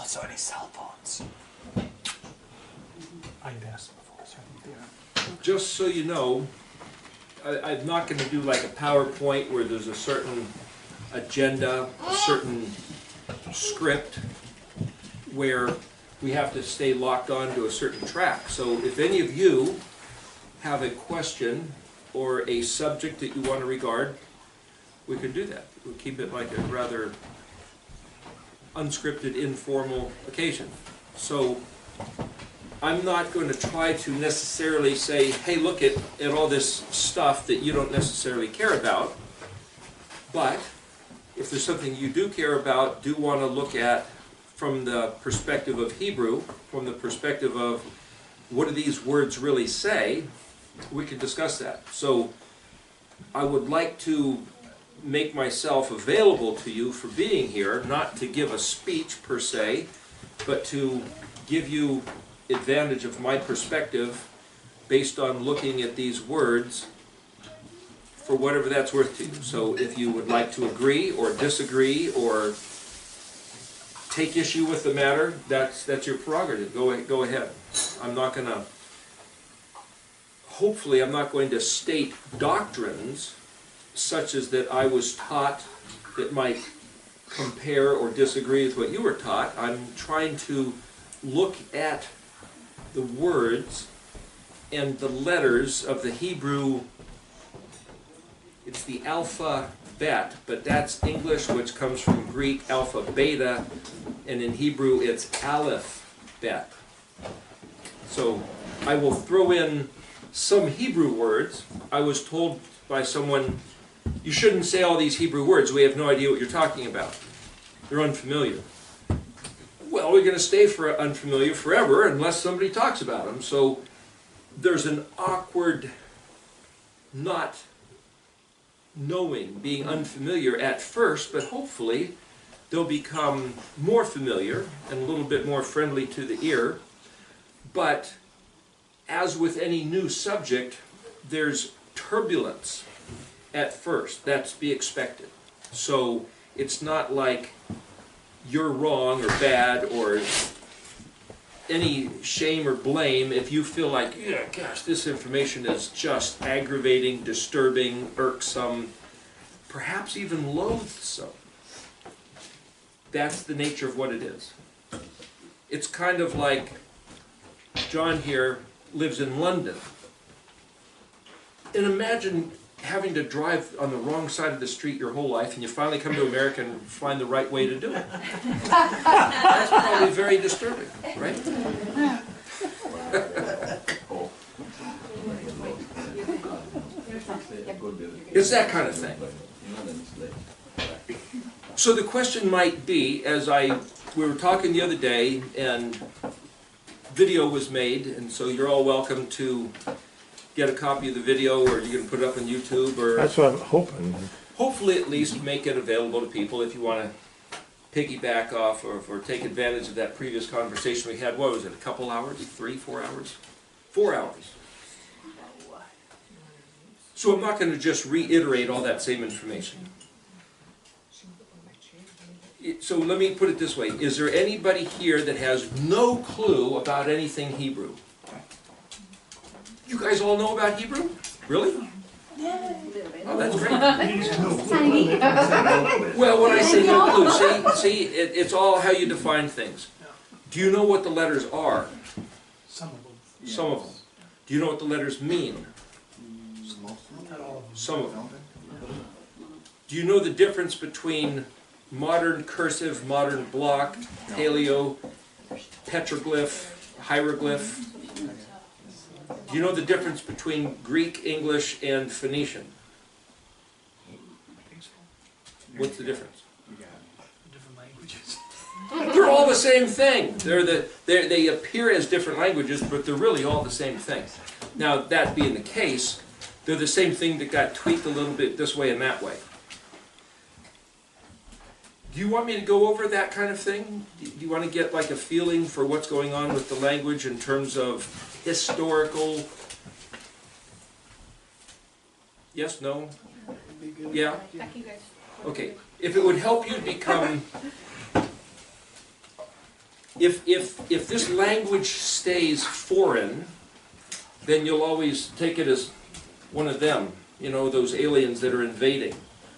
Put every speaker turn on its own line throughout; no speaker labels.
Also, any cell phones. I've asked before, so I think they are.
Just so you know, I'm not going to do like a PowerPoint where there's a certain agenda, a certain script, where we have to stay locked on to a certain track. So if any of you have a question or a subject that you want to regard, we could do that. We'll keep it like a rather unscripted, informal occasion. So I'm not going to try to necessarily say, hey, look at all this stuff that you don't necessarily care about. But if there's something you do care about, do want to look at from the perspective of Hebrew, from the perspective of what do these words really say, we can discuss that. So I would like to make myself available to you for being here, not to give a speech per se, but to give you advantage of my perspective based on looking at these words for whatever that's worth to you. So if you would like to agree or disagree or take issue with the matter, that's your prerogative. Go ahead. I'm not going to, hopefully I'm not going to state doctrines such as that I was taught that might compare or disagree with what you were taught. I'm trying to look at the words and the letters of the Hebrew. It's the alphabet, but that's English, which comes from Greek alpha beta, and in Hebrew it's aleph bet. So I will throw in some Hebrew words. I was told by someone, you shouldn't say all these Hebrew words, we have no idea what you're talking about. They're unfamiliar. Well, we're going to stay for unfamiliar forever unless somebody talks about them. So there's an awkward not knowing, being unfamiliar at first, but hopefully they'll become more familiar and a little bit more friendly to the ear. But as with any new subject, there's turbulence at first. That's to be expected. So it's not like you're wrong or bad or any shame or blame if you feel like, yeah, gosh, this information is just aggravating, disturbing, irksome, perhaps even loathsome. That's the nature of what it is. It's kind of like John here lives in London. And imagine having to drive on the wrong side of the street your whole life, and you finally come to America and find the right way to do it. That's probably very disturbing, right? It's that kind of thing. So the question might be, we were talking the other day, and video was made, and so you're all welcome to get a copy of the video, or you can put it up on YouTube, or
that's what I'm hoping.
Hopefully at least make it available to people if you want to piggyback off or take advantage of that previous conversation we had. What was it, a couple hours? 3, 4 hours? 4 hours. So I'm not going to just reiterate all that same information. So let me put it this way. Is there anybody here that has no clue about anything Hebrew? You guys all know about Hebrew? Really?
Yeah.
Oh, that's great. Well, when I say no clue, see, it's all how you define things. Do you know what the letters are?
Some of them.
Some of them. Do you know what the letters mean? Some of them. Do you know the difference between modern cursive, modern block, paleo, petroglyph, hieroglyph? Do you know the difference between Greek, English, and Phoenician? What's the difference?
Different languages.
They're all the same thing. They appear as different languages, but they're really all the same thing. Now, that being the case, they're the same thing that got tweaked a little bit this way and that way. Do you want me to go over that kind of thing? Do you want to get like a feeling for what's going on with the language in terms of historical? Yes, no? Yeah? Okay. If it would help you become if this language stays foreign, then you'll always take it as one of them, you know, those aliens that are invading.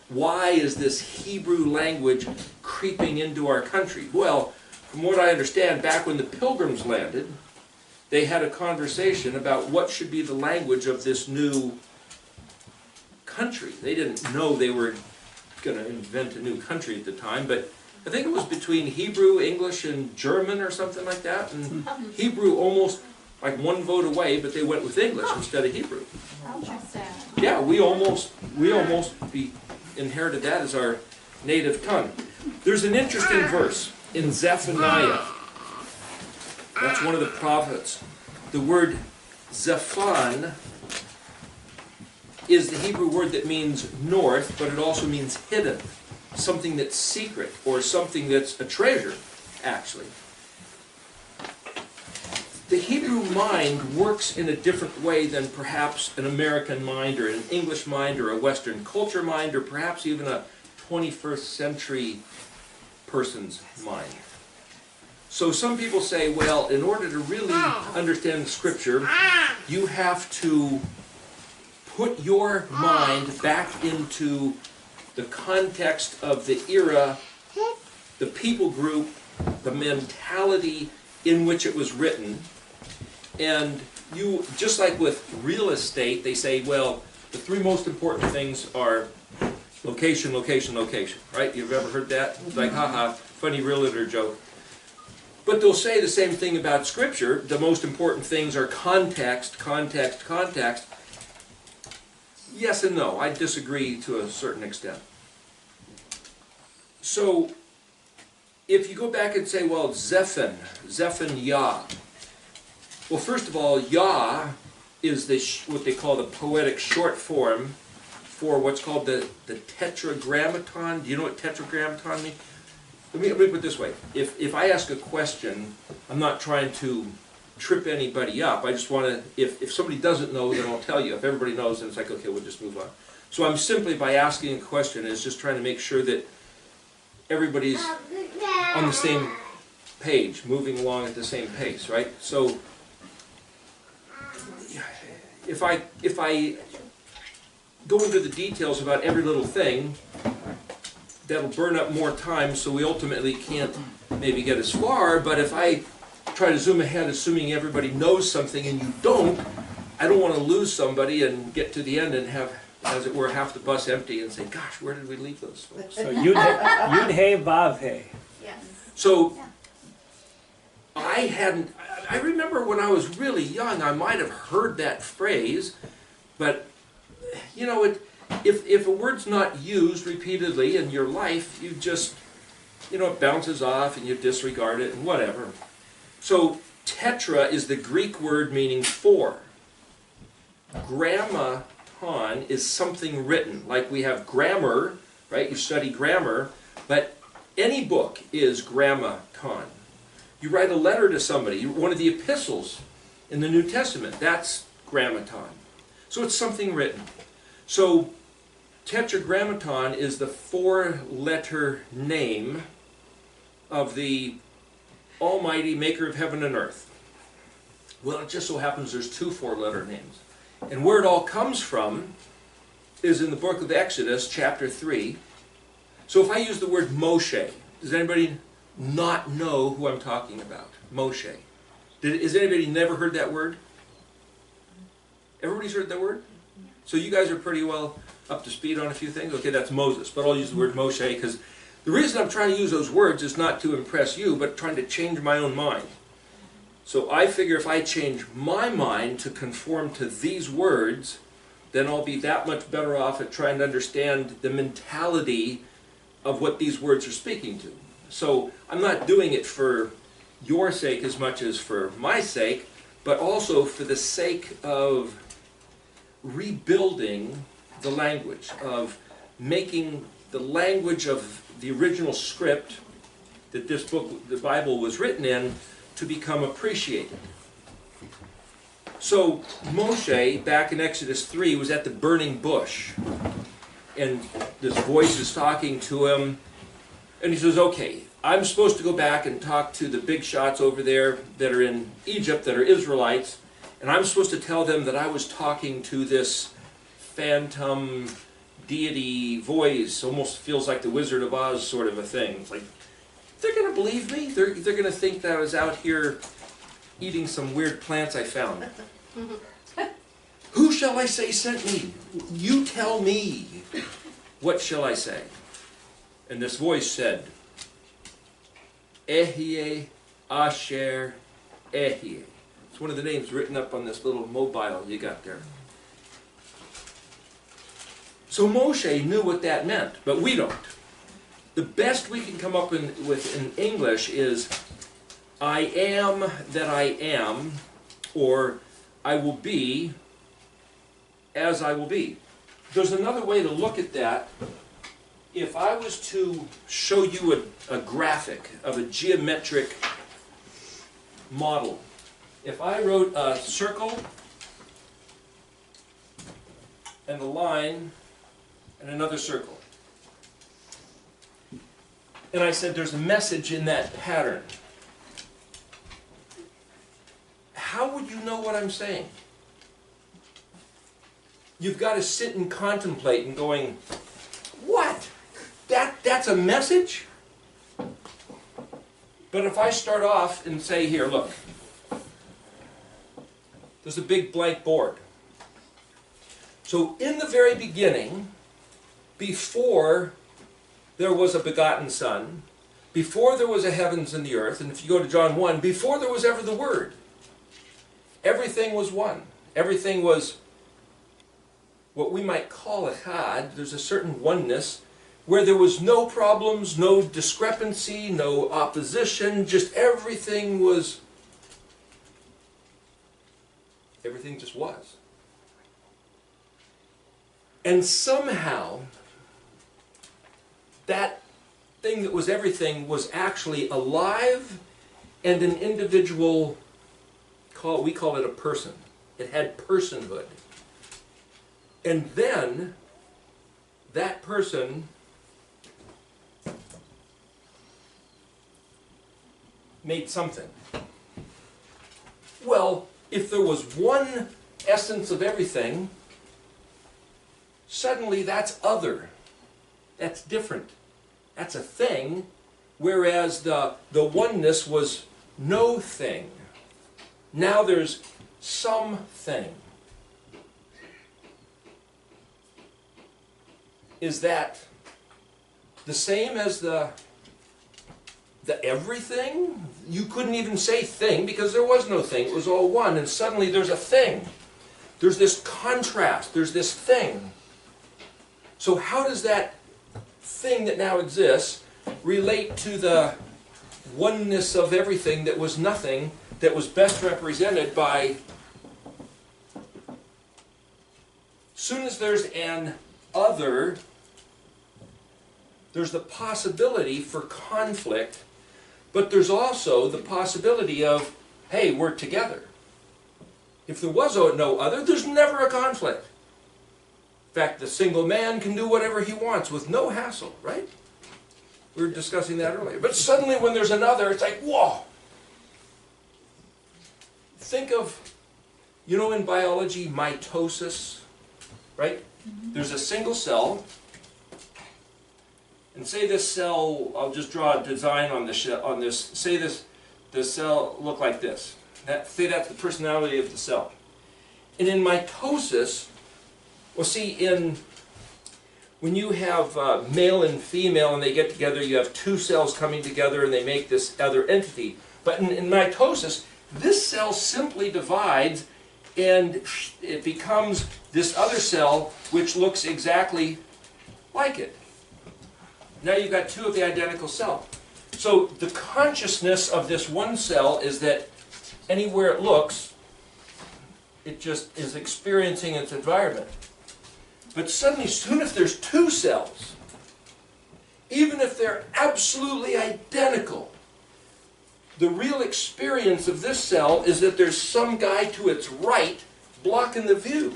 Why is this Hebrew language creeping into our country? Well, from what I understand, back when the Pilgrims landed, they had a conversation about what should be the language of this new country. They didn't know they were going to invent a new country at the time, but I think it was between Hebrew, English, and German or something like that. And Hebrew almost like one vote away, but they went with English instead of Hebrew. Yeah, we almost inherited that as our native tongue. There's an interesting verse in Zephaniah. That's one of the prophets. The word Zephon is the Hebrew word that means north, but it also means hidden. Something that's secret, or something that's a treasure, actually. The Hebrew mind works in a different way than perhaps an American mind, or an English mind, or a Western culture mind, or perhaps even a 21st century person's mind. So some people say, well, in order to really understand Scripture, you have to put your mind back into the context of the era, the people group, the mentality in which it was written. And you, just like with real estate, they say, well, the three most important things are location, location, location, right? You've ever heard that? It's like, haha, funny realtor joke. But they'll say the same thing about Scripture. The most important things are context, context, context. Yes and no. I disagree to a certain extent. So, if you go back and say, well, Zephon Yah. Well, first of all, Yah is what they call the poetic short form for what's called the tetragrammaton. Do you know what tetragrammaton means? Let me put it this way. If I ask a question, I'm not trying to trip anybody up. I just want to, if somebody doesn't know, then I'll tell you. If everybody knows, then it's like, okay, we'll just move on. So I'm simply, by asking a question, is just trying to make sure that everybody's on the same page, moving along at the same pace, right? So if I go into the details about every little thing, that'll burn up more time, so we ultimately can't maybe get as far. But if I try to zoom ahead, assuming everybody knows something and you don't, I don't want to lose somebody and get to the end and have, as it were, half the bus empty and say, gosh, where did we leave those folks?
So Yud-Hey, Vav-Hey.
Yes.
So I remember when I was really young, I might have heard that phrase, but you know, if a word's not used repeatedly in your life, you just, you know, it bounces off and you disregard it and whatever. So tetra is the Greek word meaning four. Grammaton is something written, like we have grammar, right? You study grammar, but any book is grammaton. You write a letter to somebody, one of the epistles in the New Testament, that's grammaton. So it's something written. So tetragrammaton is the four-letter name of the Almighty Maker of heaven and earth. Well, it just so happens there's two four-letter names. And where it all comes from is in the book of Exodus, chapter 3. So if I use the word Moshe, does anybody not know who I'm talking about? Moshe. Has anybody never heard that word? Everybody's heard that word? So you guys are pretty well up to speed on a few things? Okay, that's Moses, but I'll use the word Moshe because the reason I'm trying to use those words is not to impress you, but trying to change my own mind. So I figure if I change my mind to conform to these words, then I'll be that much better off at trying to understand the mentality of what these words are speaking to. So I'm not doing it for your sake as much as for my sake, but also for the sake of rebuilding the language, of making the language of the original script that this book, the Bible, was written in, to become appreciated. So Moshe, back in Exodus 3, was at the burning bush, and this voice is talking to him, and he says, okay, I'm supposed to go back and talk to the big shots over there that are in Egypt, that are Israelites, and I'm supposed to tell them that I was talking to this phantom deity voice, almost feels like the Wizard of Oz sort of a thing. It's like, they're going to believe me? They're going to think that I was out here eating some weird plants I found. Who shall I say sent me? You tell me. What shall I say? And this voice said, Ehye Asher Ehye. It's one of the names written up on this little mobile you got there. So Moshe knew what that meant, but we don't. The best we can come up with in English is, I am that I am, or I will be as I will be. There's another way to look at that. If I was to show you a graphic of a geometric model, if I wrote a circle and a line and another circle, and I said there's a message in that pattern, how would you know what I'm saying? You've got to sit and contemplate and going, what? That's a message? But if I start off and say, here, look, there's a big blank board. So in the very beginning, before there was a begotten Son, before there was a heavens and the earth, and if you go to John 1, before there was ever the Word, everything was one. Everything was what we might call a chad. There's a certain oneness where there was no problems, no discrepancy, no opposition, just everything just was. And somehow, that thing that was everything was actually alive and an individual, we call it a person. It had personhood. And then, that person made something. Well, if there was one essence of everything, suddenly that's other. That's different. That's a thing, whereas the oneness was no thing. Now there's something. Is that the same as the everything? You couldn't even say thing because there was no thing. It was all one, and suddenly there's a thing. There's this contrast. There's this thing. So how does that thing that now exists relate to the oneness of everything that was nothing, that was best represented by, soon as there's an other, there's the possibility for conflict, but there's also the possibility of, hey, we're together. If there was no other, there's never a conflict. In fact, the single man can do whatever he wants with no hassle, right? We were discussing that earlier. But suddenly when there's another, it's like, whoa! Think of, you know, in biology, mitosis, right? There's a single cell, and say this cell, I'll just draw a design on this, say the cell look like this. Say that's the personality of the cell. And in mitosis, well, see, when you have male and female and they get together, you have two cells coming together and they make this other entity. But in mitosis, this cell simply divides and it becomes this other cell which looks exactly like it. Now you've got two of the identical cell. So the consciousness of this one cell is that anywhere it looks, it just is experiencing its environment. But suddenly, soon as there's two cells, even if they're absolutely identical, the real experience of this cell is that there's some guy to its right blocking the view.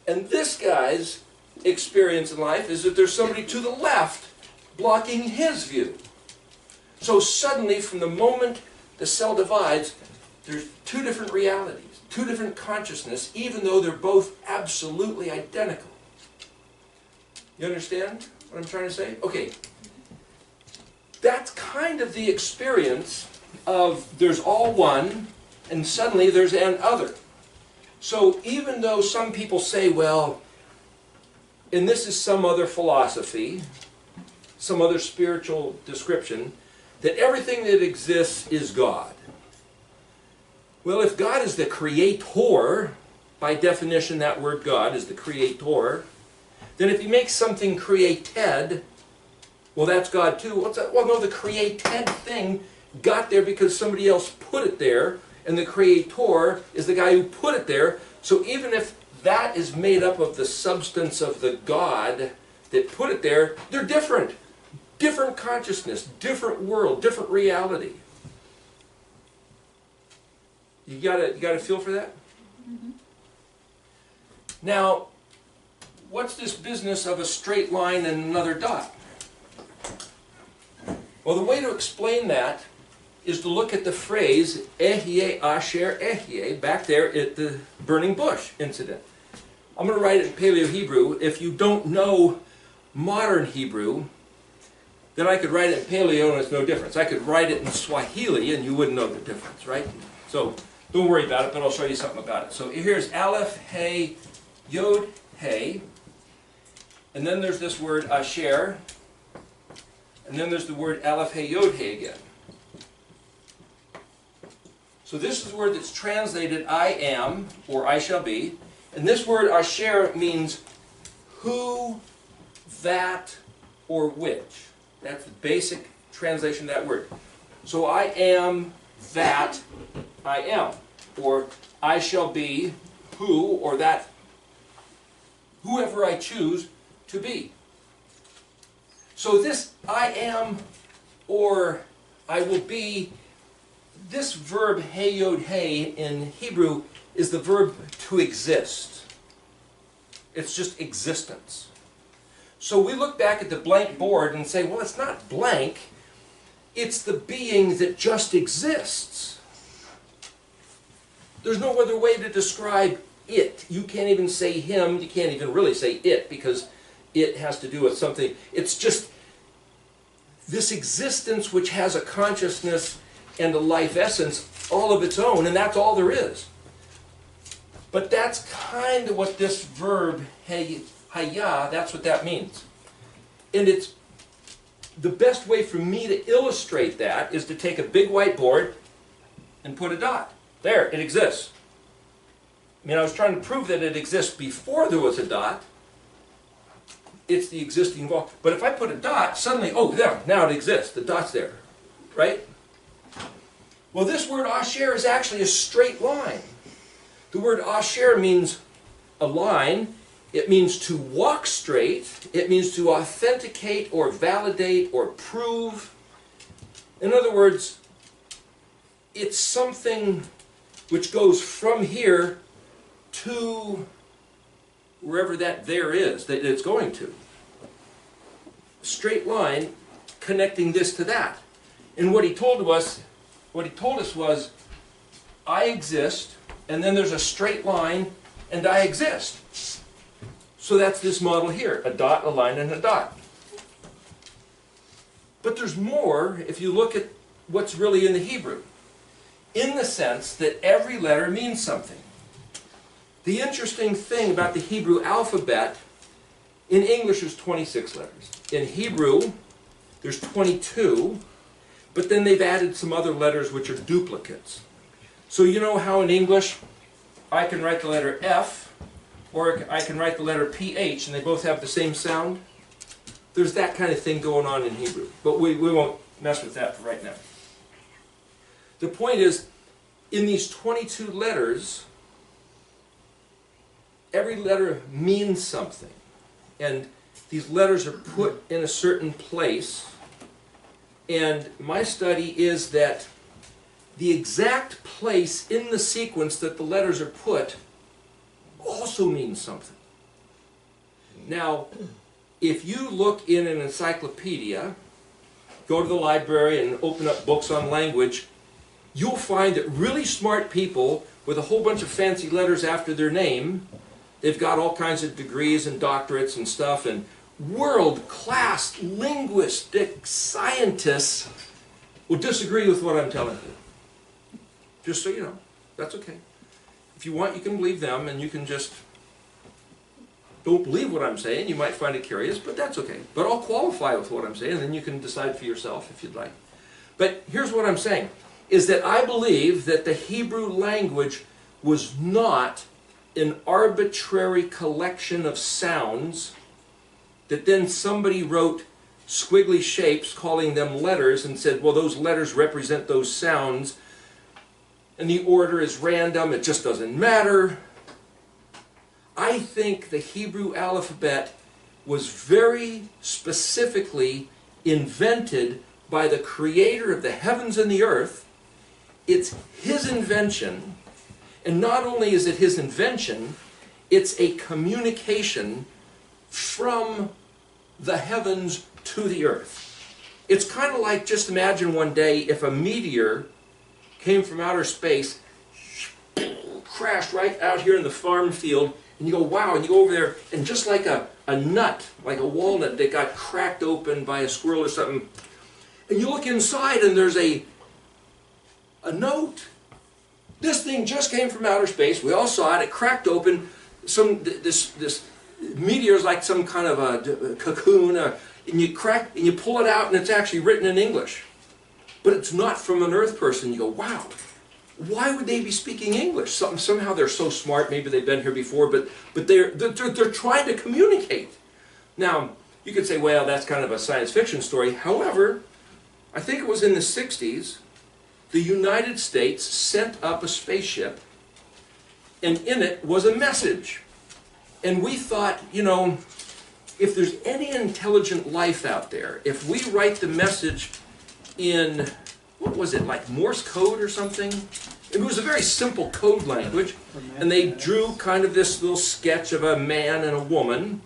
And this guy's experience in life is that there's somebody to the left blocking his view. So suddenly, from the moment the cell divides, there's two different realities, two different consciousness, even though they're both absolutely identical. You understand what I'm trying to say? Okay. That's kind of the experience of there's all one, and suddenly there's an other. So even though some people say, well, and this is some other philosophy, some other spiritual description, that everything that exists is God. Well, if God is the creator, by definition that word God is the creator, then if he makes something created, well, that's God too. What's that? Well, no, the created thing got there because somebody else put it there, and the creator is the guy who put it there. So even if that is made up of the substance of the God that put it there, they're different. Different consciousness, different world, different reality. You got a feel for that? Mm-hmm. Now, what's this business of a straight line and another dot? Well, the way to explain that is to look at the phrase Ehyeh Asher Ehyeh back there at the burning bush incident. I'm going to write it in Paleo-Hebrew. If you don't know modern Hebrew, then I could write it in Paleo and it's no difference. I could write it in Swahili and you wouldn't know the difference, right? So don't worry about it, but I'll show you something about it. So here's Aleph, Hey, Yod, Hey. And then there's this word Asher. And then there's the word Aleph, Hey, Yod, Hey again. So this is the word that's translated I am, or I shall be. And this word Asher means who, that, or which. That's the basic translation of that word. So I am that I am. Or I shall be who, or that, whoever I choose to be. So this I am, or I will be, this verb hey yod hey in Hebrew is the verb to exist. It's just existence. So we look back at the blank board and say, well, it's not blank. It's the being that just exists. There's no other way to describe it. You can't even say him. You can't even really say it because it has to do with something. It's just this existence which has a consciousness and a life essence all of its own, and that's all there is. But that's kind of what this verb, hayah, that's what that means. And it's the best way for me to illustrate that is to take a big whiteboard and put a dot. There, it exists. I mean, I was trying to prove that it exists before there was a dot. It's the existing wall. But if I put a dot, suddenly, oh, there, now it exists. The dot's there, right? Well, this word asher is actually a straight line. The word asher means a line. It means to walk straight. It means to authenticate or validate or prove. In other words, it's something which goes from here to wherever that there is that it's going to. Straight line connecting this to that. And what he told us was, I exist, and then there's a straight line, and I exist. So that's this model here, a dot, a line, and a dot. But there's more if you look at what's really in the Hebrew, in the sense that every letter means something. The interesting thing about the Hebrew alphabet, in English there's 26 letters. In Hebrew, there's 22, but then they've added some other letters which are duplicates. So you know how in English I can write the letter F, or I can write the letter PH, and they both have the same sound? There's that kind of thing going on in Hebrew, but we won't mess with that for right now. The point is, in these 22 letters, every letter means something. And these letters are put in a certain place. And my study is that the exact place in the sequence that the letters are put also means something. Now, if you look in an encyclopedia go to the library and open up books on language, you'll find that really smart people with a whole bunch of fancy letters after their name, they've got all kinds of degrees and doctorates and stuff, and world-class linguistic scientists will disagree with what I'm telling you. Just so you know, that's okay. If you want, you can believe them, and you can just don't believe what I'm saying. You might find it curious, but that's okay. But I'll qualify with what I'm saying, and then you can decide for yourself if you'd like. But here's what I'm saying, is that I believe that the Hebrew language was not an arbitrary collection of sounds that then somebody wrote squiggly shapes calling them letters and said, well, those letters represent those sounds, and the order is random, it just doesn't matter. I think the Hebrew alphabet was very specifically invented by the creator of the heavens and the earth. It's his invention, and not only is it his invention, it's a communication from the heavens to the earth. It's kind of like, just imagine one day if a meteor came from outer space, crashed right out here in the farm field, and you go, wow, and you go over there, and just like a nut, like a walnut that got cracked open by a squirrel or something, and you look inside and there's a note. This thing just came from outer space, we all saw it, it cracked open, this meteor is like some kind of a cocoon, and you pull it out and it's actually written in English. But it's not from an earth person. You go, wow, why would they be speaking English? Somehow they're so smart, maybe they've been here before, but they're trying to communicate. Now, you could say, well, that's kind of a science fiction story. However, I think it was in the 60s, the United States sent up a spaceship, and in it was a message. And we thought, you know, if there's any intelligent life out there, if we write the message in, what was it, like Morse code or something? It was a very simple code language, and they drew kind of this little sketch of a man and a woman,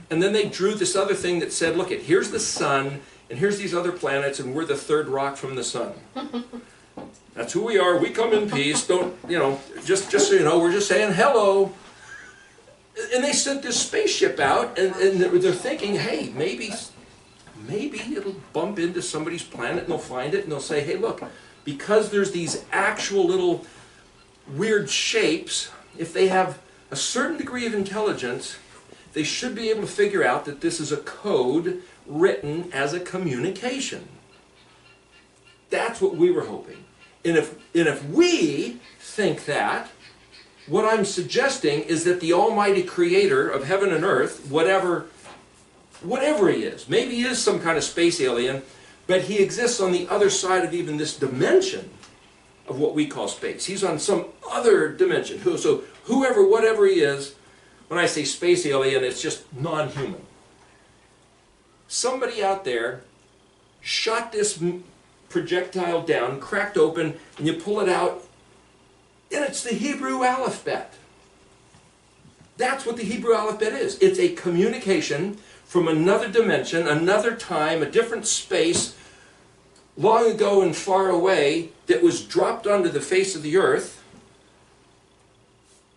and then they drew this other thing that said, look, here's the sun, and here's these other planets, and we're the third rock from the sun. That's who we are, we come in peace, don't, you know, just so you know, we're just saying hello. And they sent this spaceship out, and they're thinking, hey, maybe it'll bump into somebody's planet and they'll find it and they'll say, hey, look, because there's these actual little weird shapes, if they have a certain degree of intelligence, they should be able to figure out that this is a code written as a communication. That's what we were hoping. And if we think that, what I'm suggesting is that the Almighty Creator of heaven and earth, whatever he is, maybe he is some kind of space alien, but he exists on the other side of even this dimension of what we call space. He's on some other dimension. So whoever, whatever he is, when I say space alien, it's just non-human. Somebody out there shot this projectile down, cracked open, and you pull it out, and it's the Hebrew alphabet. That's what the Hebrew alphabet is. It's a communication from another dimension, another time, a different space, long ago and far away, that was dropped onto the face of the earth.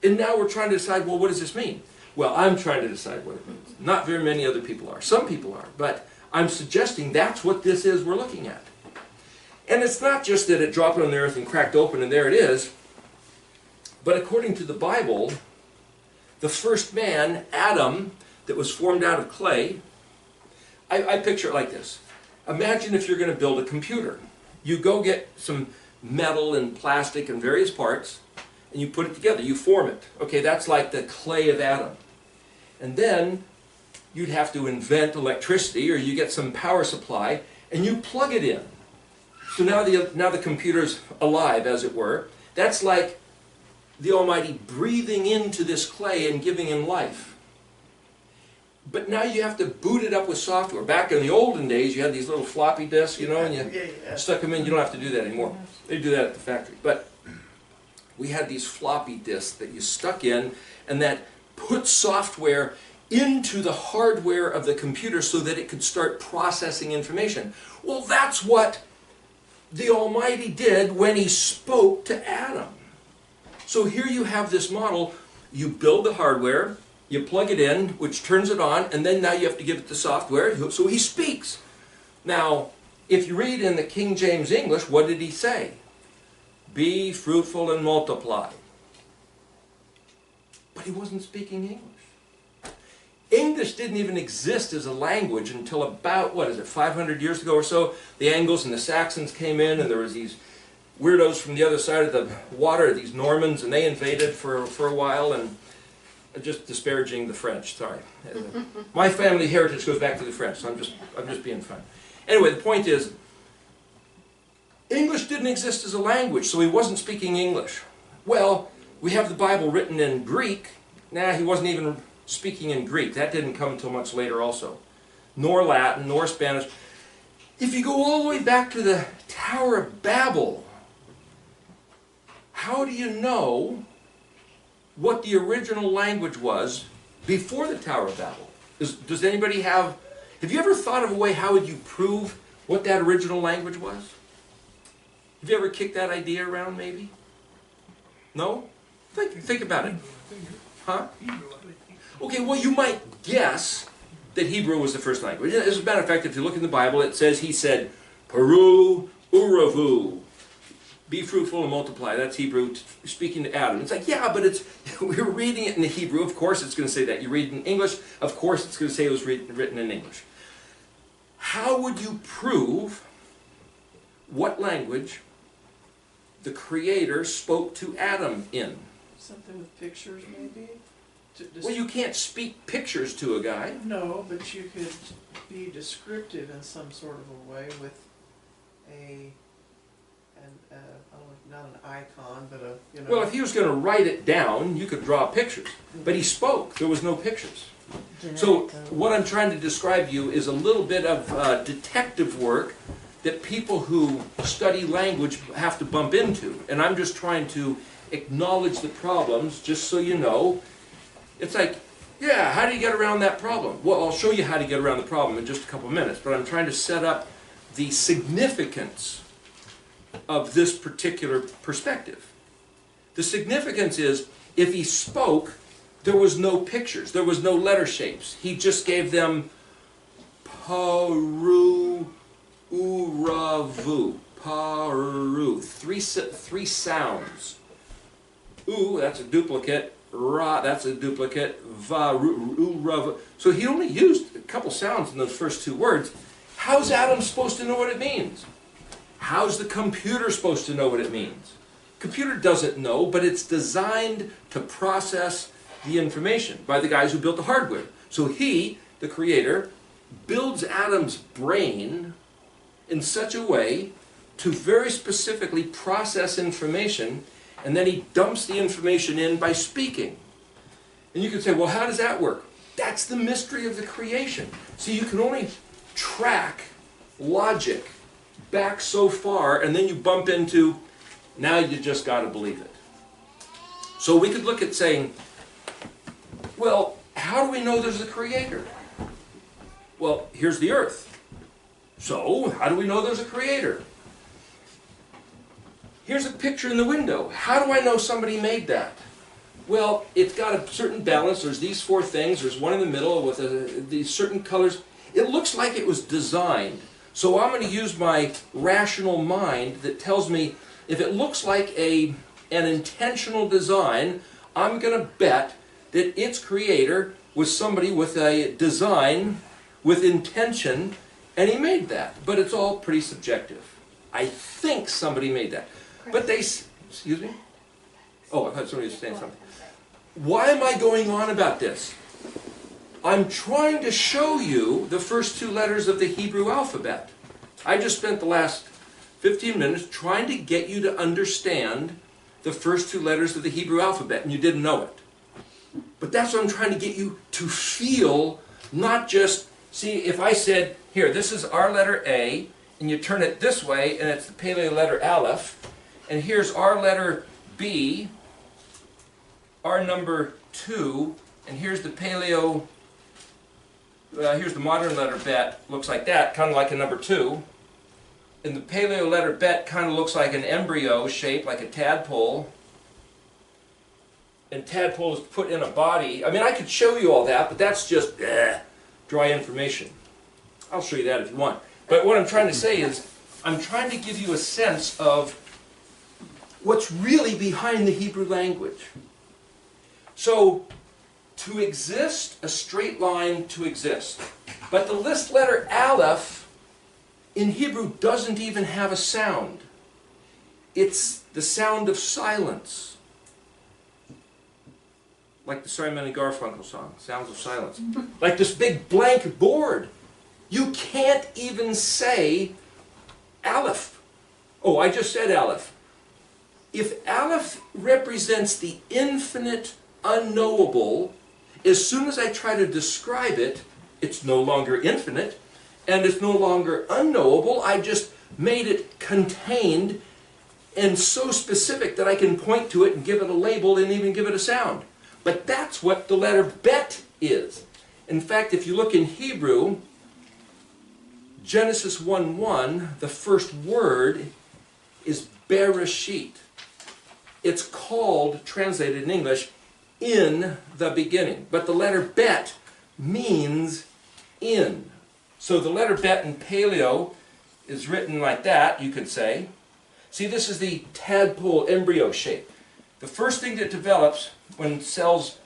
And now we're trying to decide, well, what does this mean? Well, I'm trying to decide what it means. Not very many other people are. Some people are. But I'm suggesting that's what this is we're looking at. And it's not just that it dropped on the earth and cracked open and there it is. But according to the Bible, the first man, Adam, that was formed out of clay, I picture it like this. Imagine if you're going to build a computer. You go get some metal and plastic and various parts, and you put it together, you form it. Okay, that's like the clay of Adam. And then you'd have to invent electricity, or you get some power supply, and you plug it in. So now the computer's alive, as it were. That's like the Almighty breathing into this clay and giving him life. But now you have to boot it up with software. Back in the olden days, you had these little floppy disks, you know, and you stuck them in. You don't have to do that anymore. They do that at the factory. But we had these floppy disks that you stuck in, and that put software into the hardware of the computer so that it could start processing information. Well, that's what the Almighty did when He spoke to Adam. So here you have this model. You build the hardware, you plug it in, which turns it on, and then now you have to give it the software, so He speaks. Now, if you read in the King James English, what did He say? Be fruitful and multiply. But He wasn't speaking English. English didn't even exist as a language until about, 500 years ago or so. The Angles and the Saxons came in, and there was these weirdos from the other side of the water, these Normans, and they invaded for a while, and just disparaging the French, sorry. My family heritage goes back to the French, so I'm just being fun. Anyway, the point is, English didn't exist as a language, so He wasn't speaking English. Well, we have the Bible written in Greek. Nah, He wasn't even speaking in Greek. That didn't come until much later also. Nor Latin, nor Spanish. If you go all the way back to the Tower of Babel, how do you know what the original language was before the Tower of Babel? Does anybody have you ever thought of a way, how would you prove what that original language was? Have you ever kicked that idea around, maybe? No? Think about it. Huh? Okay, well, you might guess that Hebrew was the first language. As a matter of fact, if you look in the Bible, it says He said, Peru uravu. Be fruitful and multiply. That's Hebrew speaking to Adam. It's like, yeah, but we're reading it in the Hebrew. Of course it's going to say that. You read it in English. Of course it's going to say it was written in English. How would you prove what language the Creator spoke to Adam in?
Something with pictures, maybe?
Well, you can't speak pictures to a guy.
No, but you could be descriptive in some sort of a way with not an icon, but
Well, if he was going to write it down, you could draw pictures. But he spoke. There was no pictures. So what I'm trying to describe to you is a little bit of detective work that people who study language have to bump into. And I'm just trying to acknowledge the problems, just so you know. It's like, yeah, how do you get around that problem? Well, I'll show you how to get around the problem in just a couple of minutes, but I'm trying to set up the significance of this particular perspective. The significance is, if He spoke, there was no pictures, there was no letter shapes. He just gave them paru, uravu, paru, three sounds. U, that's a duplicate. Ra, that's a duplicate. Va, uravu. So He only used a couple sounds in those first two words. How's Adam supposed to know what it means? How's the computer supposed to know what it means? Computer doesn't know, but it's designed to process the information by the guys who built the hardware. So He, the Creator, builds Adam's brain in such a way to very specifically process information, and then He dumps the information in by speaking. And you can say, well, how does that work? That's the mystery of the creation. See, you can only track logic back so far, and then you bump into, now you just got to believe it. So we could look at saying, well, how do we know there's a Creator? Well, here's the earth. So, how do we know there's a Creator? Here's a picture in the window. How do I know somebody made that? Well, it's got a certain balance. There's these four things. There's one in the middle with these certain colors. It looks like it was designed. So I'm going to use my rational mind that tells me, if it looks like an intentional design, I'm going to bet that its creator was somebody with a design, with intention, and he made that. But it's all pretty subjective. I think somebody made that. But they, excuse me? Oh, I thought somebody was saying something. Why am I going on about this? I'm trying to show you the first two letters of the Hebrew alphabet. I just spent the last 15 minutes trying to get you to understand the first two letters of the Hebrew alphabet, and you didn't know it. But that's what I'm trying to get you to feel, not just, see, if I said, here, this is our letter A, and you turn it this way, and it's the Paleo letter Aleph, and here's our letter B, our number 2, and here's the Paleo here's the modern letter bet, looks like that, kind of like a number 2. And the paleo letter bet kind of looks like an embryo shape, like a tadpole. And tadpole is put in a body. I mean, I could show you all that, but that's just dry information. I'll show you that if you want. But what I'm trying to say is, I'm trying to give you a sense of what's really behind the Hebrew language. So, to exist, a straight line to exist. But the list letter Aleph in Hebrew doesn't even have a sound. It's the sound of silence. Like the Simon and Garfunkel song, Sounds of Silence. Like this big blank board. You can't even say Aleph. Oh, I just said Aleph. If Aleph represents the infinite unknowable, as soon as I try to describe it, it's no longer infinite, and it's no longer unknowable. I just made it contained and so specific that I can point to it and give it a label and even give it a sound. But that's what the letter bet is. In fact, if you look in Hebrew, Genesis 1:1, the first word is Bereshit. It's called, translated in English, in the beginning. But the letter bet means in. So the letter bet in Paleo is written like that, you could say. See, this is the tadpole embryo shape. The first thing that develops when cells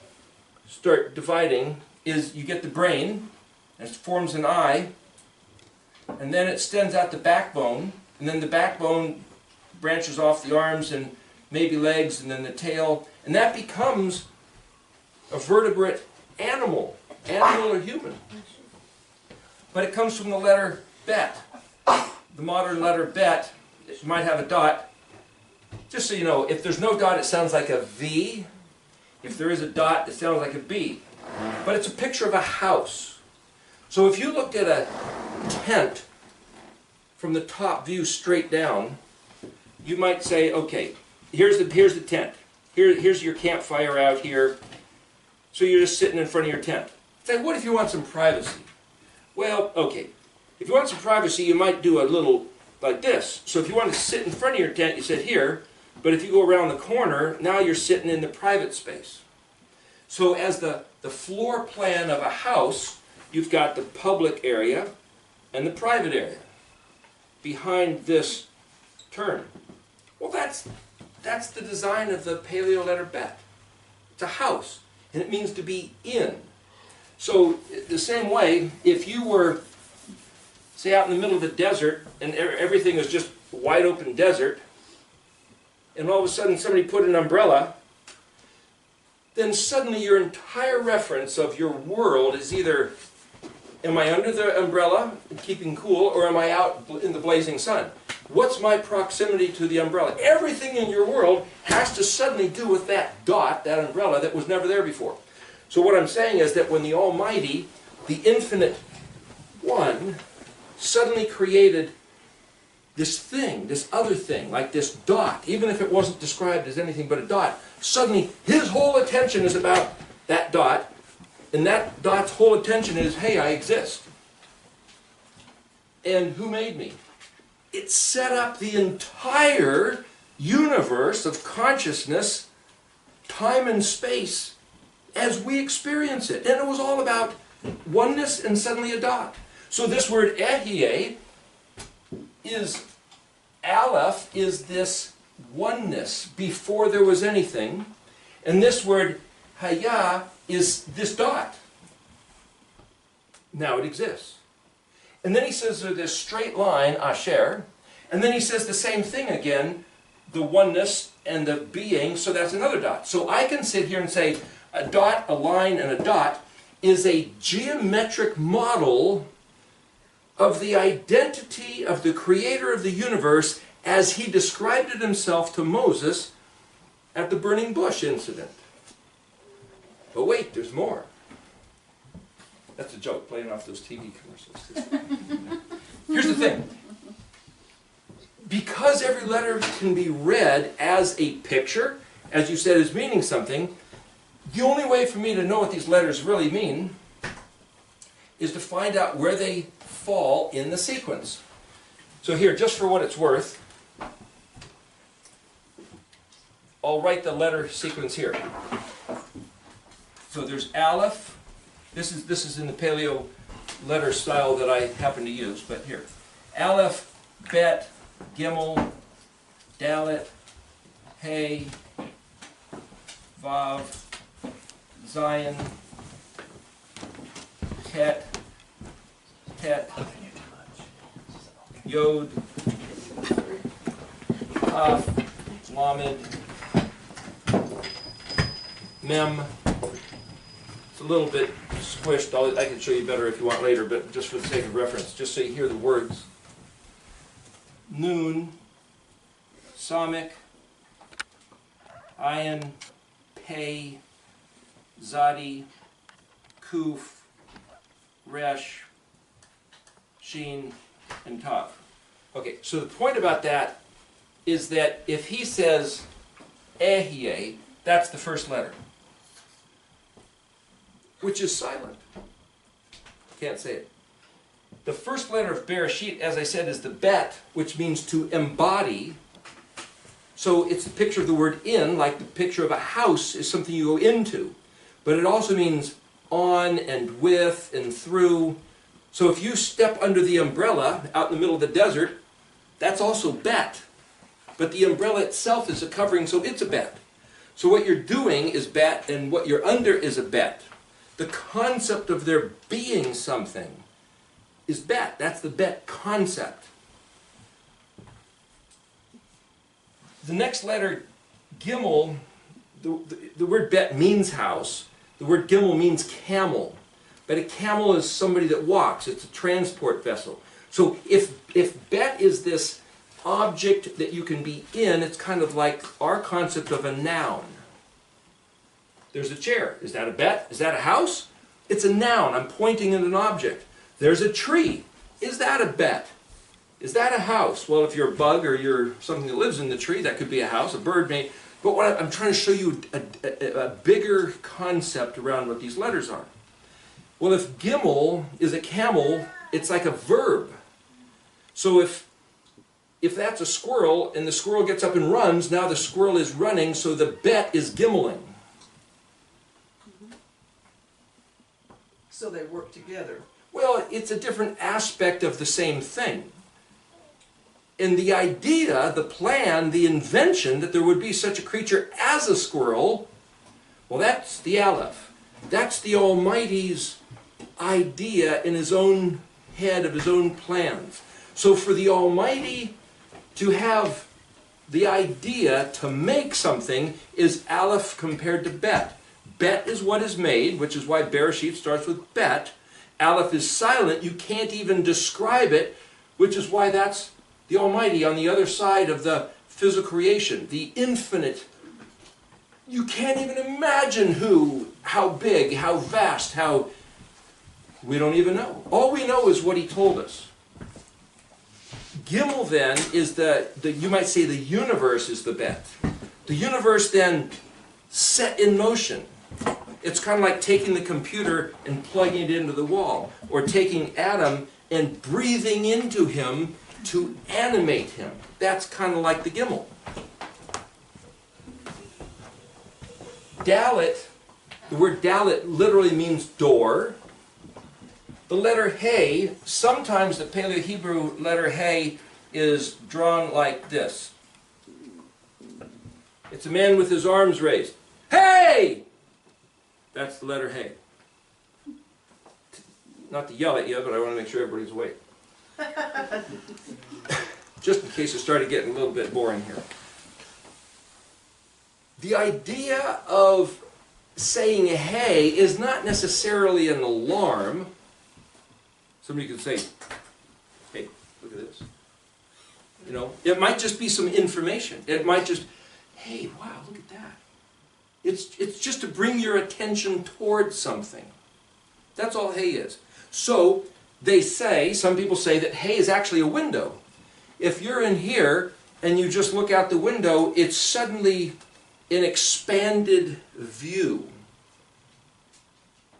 start dividing is you get the brain, and it forms an eye, and then it extends out the backbone, and then the backbone branches off the arms and maybe legs, and then the tail, and that becomes a vertebrate animal or human. But it comes from the letter bet. The modern letter bet, it might have a dot. Just so you know, if there's no dot, it sounds like a V. If there is a dot, it sounds like a B. But it's a picture of a house. So if you looked at a tent from the top view straight down, you might say, okay, here's the tent. Here's your campfire out here. So you're just sitting in front of your tent. Say, what if you want some privacy? Well, okay. If you want some privacy, you might do a little like this. So if you want to sit in front of your tent, you sit here. But if you go around the corner, now you're sitting in the private space. So as the floor plan of a house, you've got the public area and the private area behind this turn. Well, that's the design of the Paleo letter bet. It's a house, and it means to be in. So the same way, if you were, say, out in the middle of the desert, and everything is just wide open desert, and all of a sudden somebody put an umbrella, then suddenly your entire reference of your world is either, am I under the umbrella and keeping cool, or am I out in the blazing sun? What's my proximity to the umbrella? Everything in your world has to suddenly do with that dot, that umbrella, that was never there before. So what I'm saying is that when the Almighty, the infinite one, suddenly created this thing, this other thing, like this dot, even if it wasn't described as anything but a dot, suddenly his whole attention is about that dot, and that dot's whole attention is, hey, I exist. And who made me? It set up the entire universe of consciousness, time and space, as we experience it. And it was all about oneness and suddenly a dot. So this word Ehyeh is, Aleph is this oneness before there was anything. And this word Hayah is this dot. Now it exists. And then he says there's this straight line, Asher. And then he says the same thing again, the oneness and the being, so that's another dot. So I can sit here and say a dot, a line, and a dot is a geometric model of the identity of the creator of the universe as he described it himself to Moses at the burning bush incident. But wait, there's more. That's a joke, playing off those TV commercials. Here's the thing. Because every letter can be read as a picture, as you said, as meaning something, the only way for me to know what these letters really mean is to find out where they fall in the sequence. So here, just for what it's worth, I'll write the letter sequence here. So there's Aleph. This is in the Paleo letter style that I happen to use, but here. Aleph, Bet, Gimel, Dalet, Hey, Vav, Zion, Tet, Yod, Taf, Lamed, Mem. It's a little bit squished. I can show you better if you want later, but just for the sake of reference, just so you hear the words. Nun, Samik, Ayin, Pei, Zadi, Kuf, Resh, Shin, and Tav. Okay, so the point about that is that if he says Ehyeh, that's the first letter, which is silent. Can't say it. The first letter of Bereshit, as I said, is the Bet, which means to embody. So it's the picture of the word in, like the picture of a house is something you go into. But it also means on and with and through. So if you step under the umbrella out in the middle of the desert, that's also Bet. But the umbrella itself is a covering, so it's a Bet. So what you're doing is Bet, and what you're under is a Bet. The concept of there being something is Bet. That's the Bet concept. The next letter, Gimel, the word Bet means house. The word Gimel means camel. But a camel is somebody that walks. It's a transport vessel. So if Bet is this object that you can be in, it's kind of like our concept of a noun. There's a chair. Is that a Bet? Is that a house? It's a noun. I'm pointing at an object. There's a tree. Is that a Bet? Is that a house? Well, if you're a bug or you're something that lives in the tree, that could be a house. A bird may. But what I'm trying to show you a bigger concept around what these letters are. Well, if Gimel is a camel, it's like a verb. So if that's a squirrel and the squirrel gets up and runs, now the squirrel is running, so the Bet is Gimeling.
So they work together.
Well, it's a different aspect of the same thing. And the idea, the plan, the invention that there would be such a creature as a squirrel, well, that's the Aleph. That's the Almighty's idea in his own head of his own plans. So for the Almighty to have the idea to make something is Aleph compared to Bet. Bet is what is made, which is why Bereshit starts with Bet. Aleph is silent. You can't even describe it, which is why that's the Almighty on the other side of the physical creation, the infinite. You can't even imagine how big, how vast, how... We don't even know. All we know is what he told us. Gimel then is you might say the universe is the Bet. The universe then set in motion. It's kind of like taking the computer and plugging it into the wall, or taking Adam and breathing into him to animate him. That's kind of like the Gimel. Dalet, the word Dalet literally means door. The letter Hey, sometimes the Paleo-Hebrew letter Hey is drawn like this. It's a man with his arms raised. Hey! That's the letter Hey. Not to yell at you, but I want to make sure everybody's awake. Just in case it started getting a little bit boring here. The idea of saying hey is not necessarily an alarm. Somebody could say, hey, look at this. You know, it might just be some information. It might just, hey, wow, look at that. It's just to bring your attention towards something. That's all hey is. So they say, some people say that hey is actually a window. If you're in here and you just look out the window, it's suddenly an expanded view.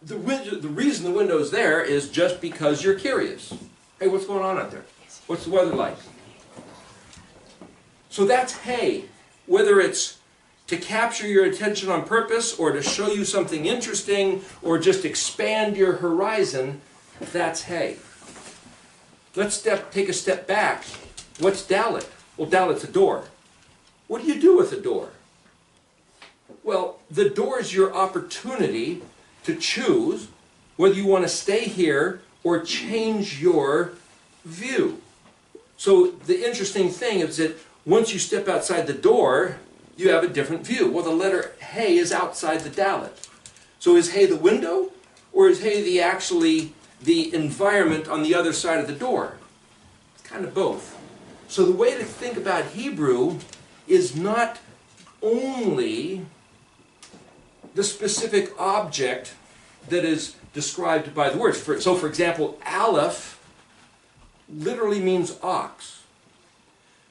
the reason the window's there is just because you're curious. Hey, what's going on out there? What's the weather like? So that's hey. Whether it's to capture your attention on purpose or to show you something interesting or just expand your horizon, that's hey. Let's take a step back. What's Dalit? Well, Dalit's a door. What do you do with a door? Well, the door is your opportunity to choose whether you want to stay here or change your view. So the interesting thing is that once you step outside the door, you have a different view. Well, the letter hey is outside the Dalit. So is hey the window, or is hey the environment on the other side of the door? It's kind of both. So the way to think about Hebrew is not only the specific object that is described by the words. So for example, Aleph literally means ox.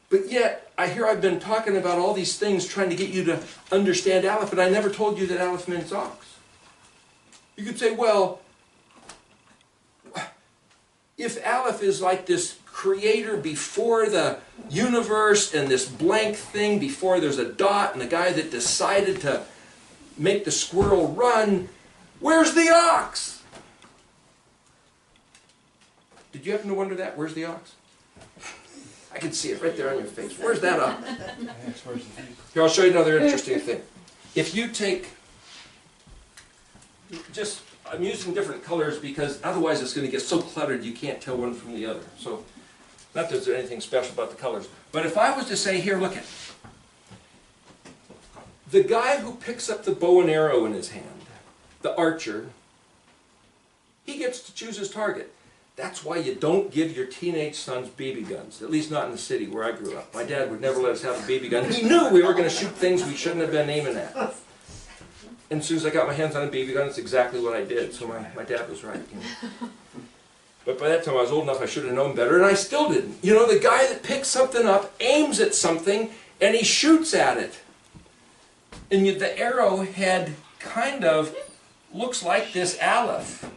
But yet, I've been talking about all these things trying to get you to understand Aleph, and I never told you that Aleph means ox. You could say, well, if Aleph is like this creator before the universe and this blank thing before there's a dot and the guy that decided to make the squirrel run, where's the ox? Did you happen to wonder that? Where's the ox? I can see it right there on your face. Where's that ox? Here, I'll show you another interesting thing. If you take, I'm using different colors because otherwise it's going to get so cluttered you can't tell one from the other. So, not that there's anything special about the colors. But if I was to say, here, look at the guy who picks up the bow and arrow in his hand, the archer, he gets to choose his target. That's why you don't give your teenage sons BB guns, at least not in the city where I grew up. My dad would never let us have a BB gun. He knew we were going to shoot things we shouldn't have been aiming at. And as soon as I got my hands on a BB gun, it's exactly what I did. So my dad was right. You know. But by that time I was old enough I should have known better, and I still didn't. You know, the guy that picks something up, aims at something, and he shoots at it. And the arrowhead kind of looks like this Aleph.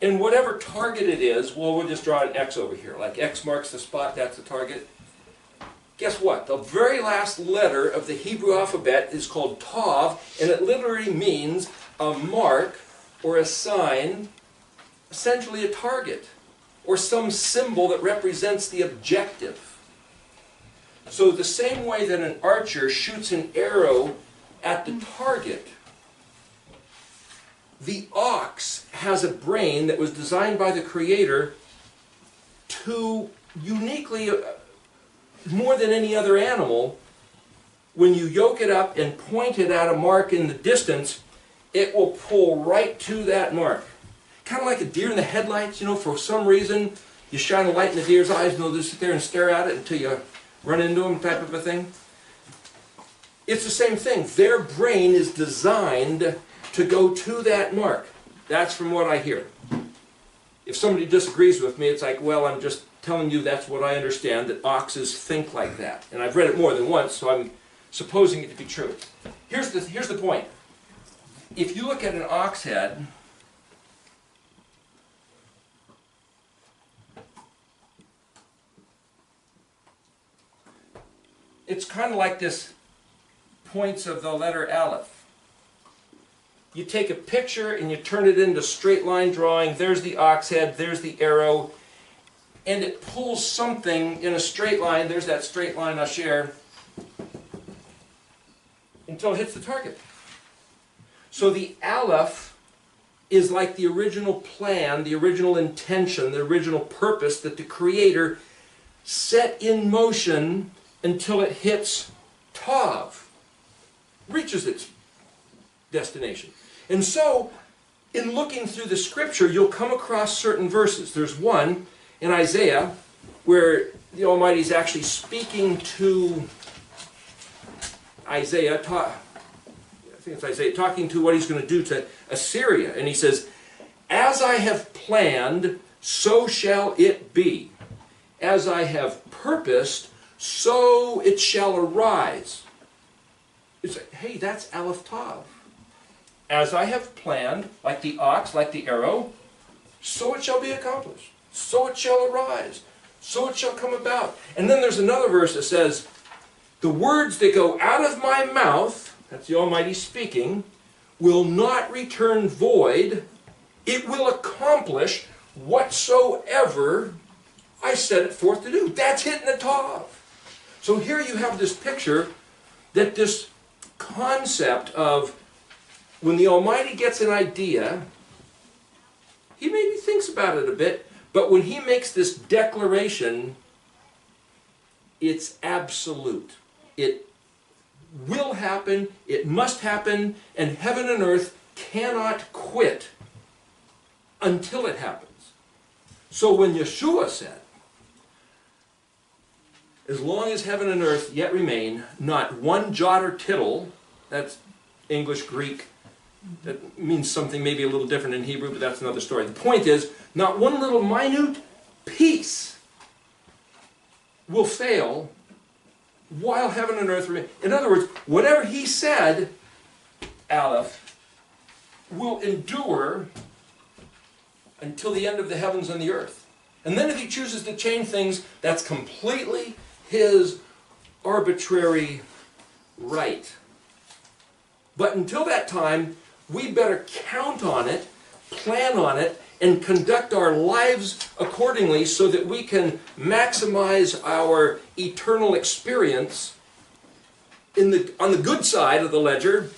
And whatever target it is, well, we'll just draw an X over here. Like X marks the spot, that's the target. Guess what? The very last letter of the Hebrew alphabet is called Tav, and it literally means a mark or a sign, essentially a target, or some symbol that represents the objective. So the same way that an archer shoots an arrow at the target, the ox has a brain that was designed by the Creator to uniquely, more than any other animal, when you yoke it up and point it at a mark in the distance, it will pull right to that mark. Kind of like a deer in the headlights, you know, for some reason you shine a light in the deer's eyes and they'll just sit there and stare at it until you run into them, type of a thing. It's the same thing. Their brain is designed to go to that mark. That's from what I hear. If somebody disagrees with me, it's like, well, I'm just telling you that's what I understand, that oxes think like that. And I've read it more than once, so I'm supposing it to be true. Here's the point. If you look at an ox head, it's kind of like this points of the letter Aleph. You take a picture and you turn it into straight line drawing. There's the ox head, there's the arrow, and it pulls something in a straight line. There's that straight line Asher, until it hits the target. So the Aleph is like the original plan, the original intention, the original purpose that the Creator set in motion until it hits Tav, reaches its destination. And so, in looking through the Scripture, you'll come across certain verses. There's one in Isaiah where the Almighty is actually speaking to Isaiah, talking to what He's going to do to Assyria. And He says, "As I have planned, so shall it be. As I have purposed, so it shall arise." It's like, hey, that's Aleph Tav. as I have planned, like the ox, like the arrow, so it shall be accomplished. So it shall arise. So it shall come about. And then there's another verse that says, the words that go out of my mouth, that's the Almighty speaking, will not return void. It will accomplish whatsoever I set it forth to do. That's hitting the top. So here you have this picture that this concept of when the Almighty gets an idea, he maybe thinks about it a bit, but when he makes this declaration, it's absolute. It will happen, it must happen, and heaven and earth cannot quit until it happens. So when Yeshua said, as long as heaven and earth yet remain, not one jot or tittle, that's English, Greek, that means something maybe a little different in Hebrew, but that's another story. The point is, not one little minute piece will fail while heaven and earth remain. In other words, whatever he said, Aleph, will endure until the end of the heavens and the earth. And then if he chooses to change things, that's completely his arbitrary right. But until that time, we better count on it, plan on it, and conduct our lives accordingly so that we can maximize our eternal experience on the good side of the ledger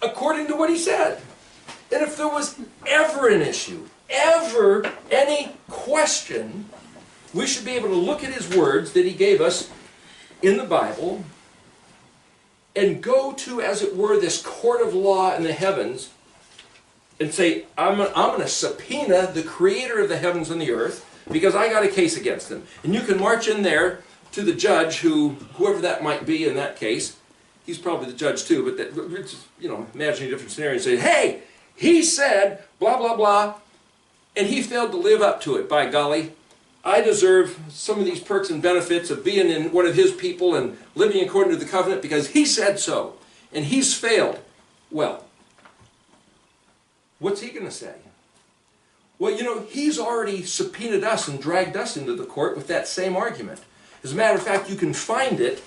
according to what he said. And if there was ever an issue, ever any question, we should be able to look at his words that he gave us in the Bible and go to, as it were, this court of law in the heavens and say, I'm going to subpoena the creator of the heavens and the earth because I got a case against him. And you can march in there to the judge, whoever that might be in that case. He's probably the judge too, but imagine a different scenario and say, hey, he said blah, blah, blah, and he failed to live up to it. By golly, I deserve some of these perks and benefits of being in one of his people and living according to the covenant because he said so, and he's failed. Well, what's he going to say? Well, he's already subpoenaed us and dragged us into the court with that same argument. As a matter of fact, you can find it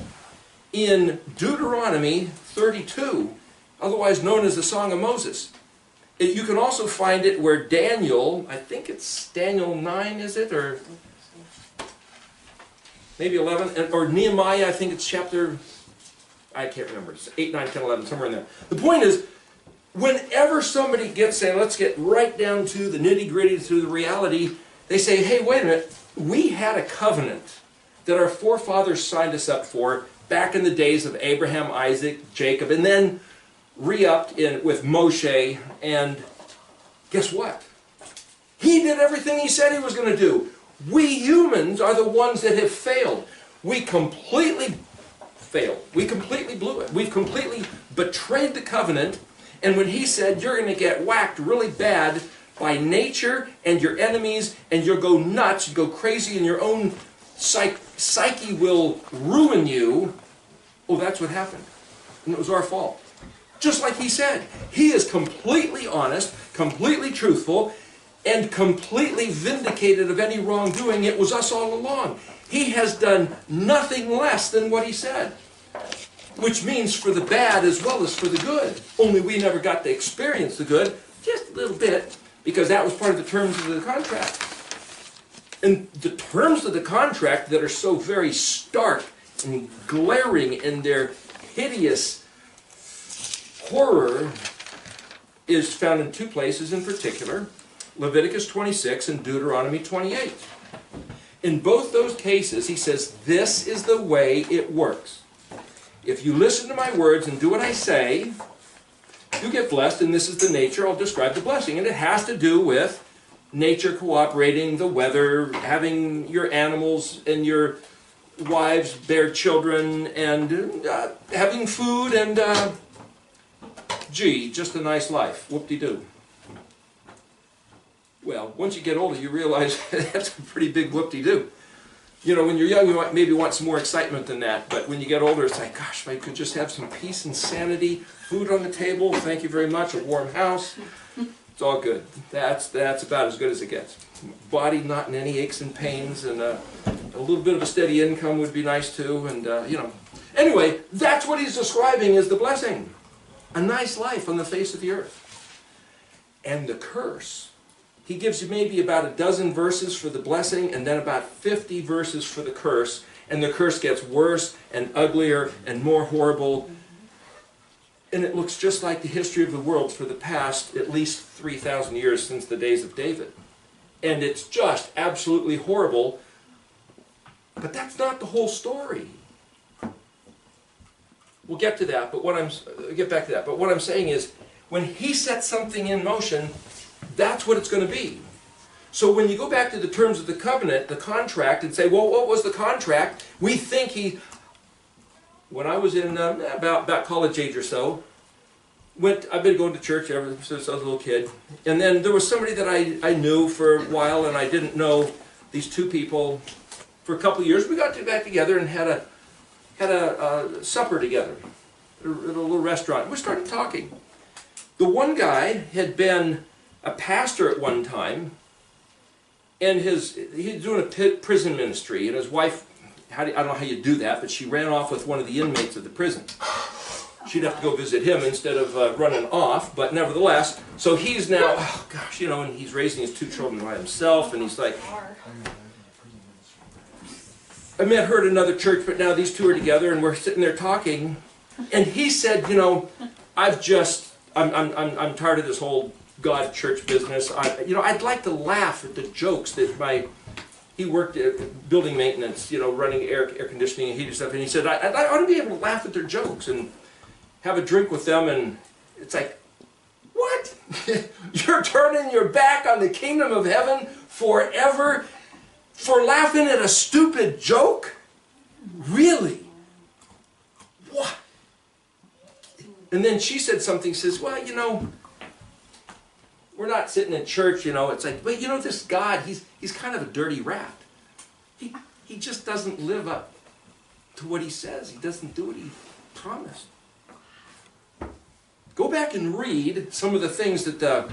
in Deuteronomy 32, otherwise known as the Song of Moses. You can also find it where Daniel, I think it's Daniel 9, is it? Or maybe 11, or Nehemiah, I think it's chapter, I can't remember, it's 8, 9, 10, 11, somewhere in there. The point is, whenever somebody gets saying, let's get right down to the nitty-gritty, to the reality, they say, hey, wait a minute, we had a covenant that our forefathers signed us up for back in the days of Abraham, Isaac, Jacob, and then re-upped with Moshe, and guess what? He did everything he said he was going to do. We humans are the ones that have failed. We completely failed. We completely blew it. We've completely betrayed the covenant, and when he said you're going to get whacked really bad by nature and your enemies, and you'll go nuts, you go crazy, and your own psyche will ruin you, oh, that's what happened. And it was our fault. Just like he said, he is completely honest, completely truthful, and completely vindicated of any wrongdoing. It was us all along. He has done nothing less than what he said, which means for the bad as well as for the good. Only we never got to experience the good, just a little bit, because that was part of the terms of the contract. And the terms of the contract that are so very stark and glaring in their hideous horror is found in two places in particular, Leviticus 26 and Deuteronomy 28. In both those cases, he says, this is the way it works. If you listen to my words and do what I say, you get blessed, and this is the nature. I'll describe the blessing. And it has to do with nature cooperating, the weather, having your animals and your wives bear children, and having food, and gee, just a nice life. Whoop-de-doo. Well, once you get older, you realize that's a pretty big whoop-de-doo. You know, when you're young, you might maybe want some more excitement than that, but when you get older, it's like, gosh, if I could just have some peace and sanity, food on the table, thank you very much, a warm house, it's all good. That's about as good as it gets. Body not in any aches and pains, and a little bit of a steady income would be nice too, and you know. Anyway, that's what he's describing as the blessing. A nice life on the face of the earth. And the curse. He gives you maybe about a dozen verses for the blessing and then about 50 verses for the curse. And the curse gets worse and uglier and more horrible. And it looks just like the history of the world for the past at least 3,000 years since the days of David. And it's just absolutely horrible. But that's not the whole story. We'll get to that, but get back to that. But what I'm saying is, when he sets something in motion, that's what it's going to be. So when you go back to the terms of the covenant, the contract, and say, well, what was the contract? We think when I was in about college age or so, I've been going to church ever since I was a little kid. And then there was somebody that I knew for a while, and I didn't know these two people for a couple of years. We got back together and had a supper together at a little restaurant. We started talking. The one guy had been a pastor at one time, and he's doing a prison ministry, and his wife, I don't know how you do that, but she ran off with one of the inmates of the prison. She'd have to go visit him instead of running off, but nevertheless, so he's now, oh gosh, you know, and he's raising his two children by himself, and he's like, I met her at another church, but now these two are together, and we're sitting there talking, and he said, you know, I'm tired of this whole God church business. I'd like to laugh at the jokes that he worked at building maintenance, you know, running air conditioning and heating stuff, and he said, I ought to be able to laugh at their jokes and have a drink with them, and it's like, what? You're turning your back on the kingdom of heaven forever for laughing at a stupid joke? Really? What? And then she said something, says, well, you know, we're not sitting in church, you know. It's like, well, you know, this God, he's kind of a dirty rat. He just doesn't live up to what he says. He doesn't do what he promised. Go back and read some of the things that the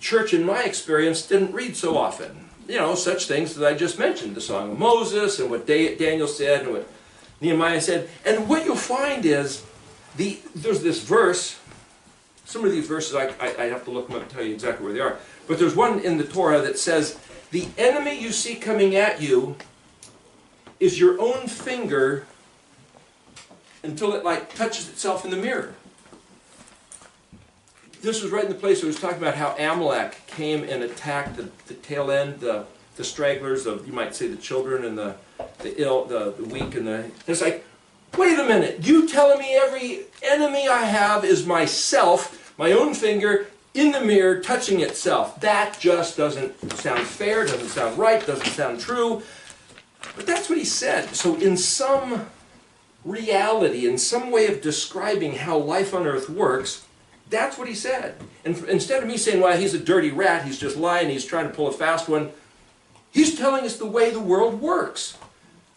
church, in my experience, didn't read so often. You know, such things that I just mentioned, the Song of Moses, and what Daniel said, and what Nehemiah said. And what you'll find is, there's this verse. Some of these verses, I have to look them up and tell you exactly where they are. But there's one in the Torah that says, the enemy you see coming at you is your own finger until it like touches itself in the mirror. This was right in the place where it was talking about how Amalek came and attacked the tail end, the stragglers of, you might say, the children and the ill, the weak, and it's like, wait a minute, you telling me every enemy I have is myself, my own finger, in the mirror, touching itself. That just doesn't sound fair, doesn't sound right, doesn't sound true. But that's what he said. So in some reality, in some way of describing how life on earth works, that's what he said. And instead of me saying, well, he's a dirty rat, he's just lying, he's trying to pull a fast one, he's telling us the way the world works.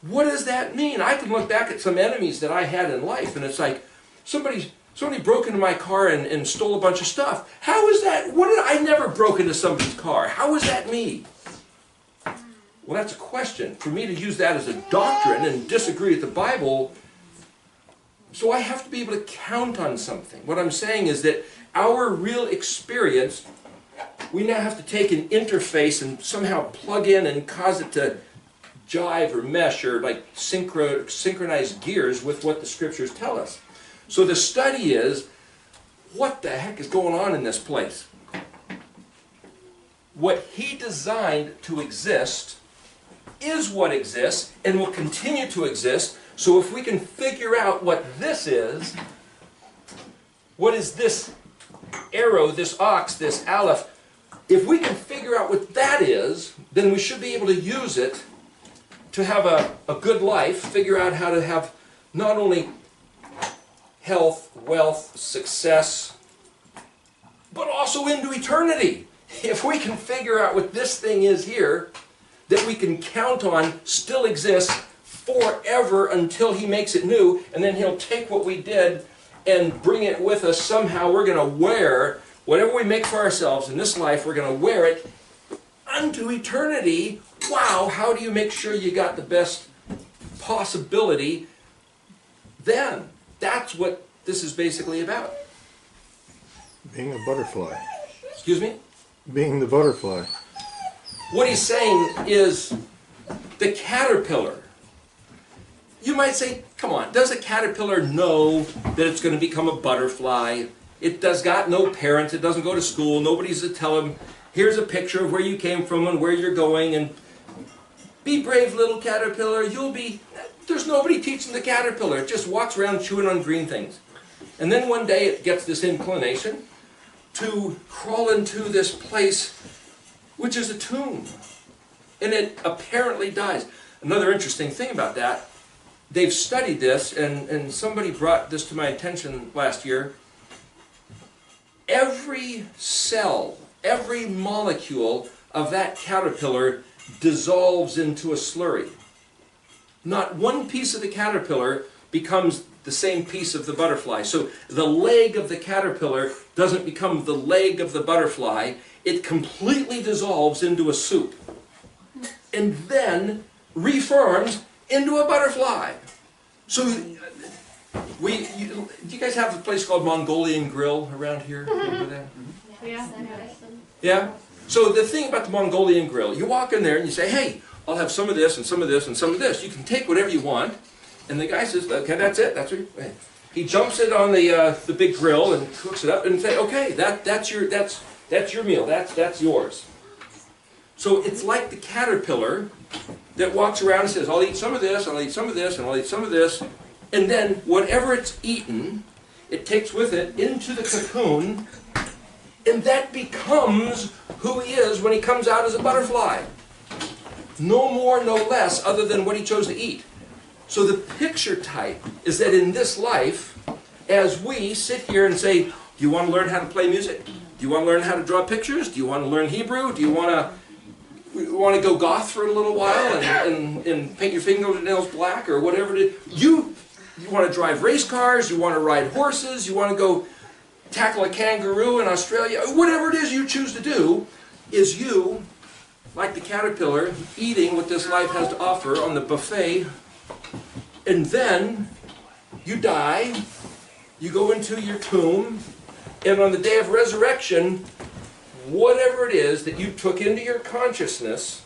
What does that mean? I can look back at some enemies that I had in life, and it's like, somebody broke into my car and stole a bunch of stuff. How is that? I never broke into somebody's car. How is that me? Well, that's a question. For me to use that as a doctrine and disagree with the Bible, so I have to be able to count on something. What I'm saying is that our real experience, we now have to take an interface and somehow plug in and cause it to jive or mesh or like synchronize gears with what the scriptures tell us. So the study is, what the heck is going on in this place? What he designed to exist is what exists and will continue to exist. So if we can figure out what this is, what is this arrow, this ox, this aleph, if we can figure out what that is, then we should be able to use it to have a good life, figure out how to have not only health, wealth, success, but also into eternity. If we can figure out what this thing is here, that we can count on still exists forever until he makes it new, and then he'll take what we did and bring it with us somehow. We're going to wear whatever we make for ourselves in this life, we're going to wear it unto eternity. Wow, how do you make sure you got the best possibility then? That's what this is basically about.
Being a butterfly.
Excuse me?
Being the butterfly.
What he's saying is the caterpillar. You might say, come on, does a caterpillar know that it's going to become a butterfly? It does got no parents, it doesn't go to school, nobody's to tell him, here's a picture of where you came from and where you're going, and be brave little caterpillar, you'll be... There's nobody teaching the caterpillar, it just walks around chewing on green things. And then one day it gets this inclination to crawl into this place which is a tomb. And it apparently dies. Another interesting thing about that, they've studied this, and somebody brought this to my attention last year. Every cell, every molecule of that caterpillar dissolves into a slurry. Not one piece of the caterpillar becomes the same piece of the butterfly. So the leg of the caterpillar doesn't become the leg of the butterfly. It completely dissolves into a soup. And then reforms into a butterfly. So do you guys have a place called Mongolian Grill around here? Remember that? Yeah? So the thing about the Mongolian Grill, you walk in there and you say, hey, I'll have some of this and some of this and some of this. You can take whatever you want. And the guy says, okay, that's it. That's what he jumps it on the big grill and cooks it up and say, okay, that's your meal. That's yours. So it's like the caterpillar that walks around and says, I'll eat some of this, I'll eat some of this, and I'll eat some of this. And then whatever it's eaten, it takes with it into the cocoon, and that becomes who he is when he comes out as a butterfly. No more, no less, other than what he chose to eat. So the picture type is that in this life, as we sit here and say, do you want to learn how to play music? Do you want to learn how to draw pictures? Do you want to learn Hebrew? Do you want to go goth for a little while and paint your fingernails black or whatever it is? You want to drive race cars, you want to ride horses, you want to go tackle a kangaroo in Australia, whatever it is you choose to do, is you, like the caterpillar, eating what this life has to offer on the buffet, and then you die, you go into your tomb, and on the day of resurrection, whatever it is that you took into your consciousness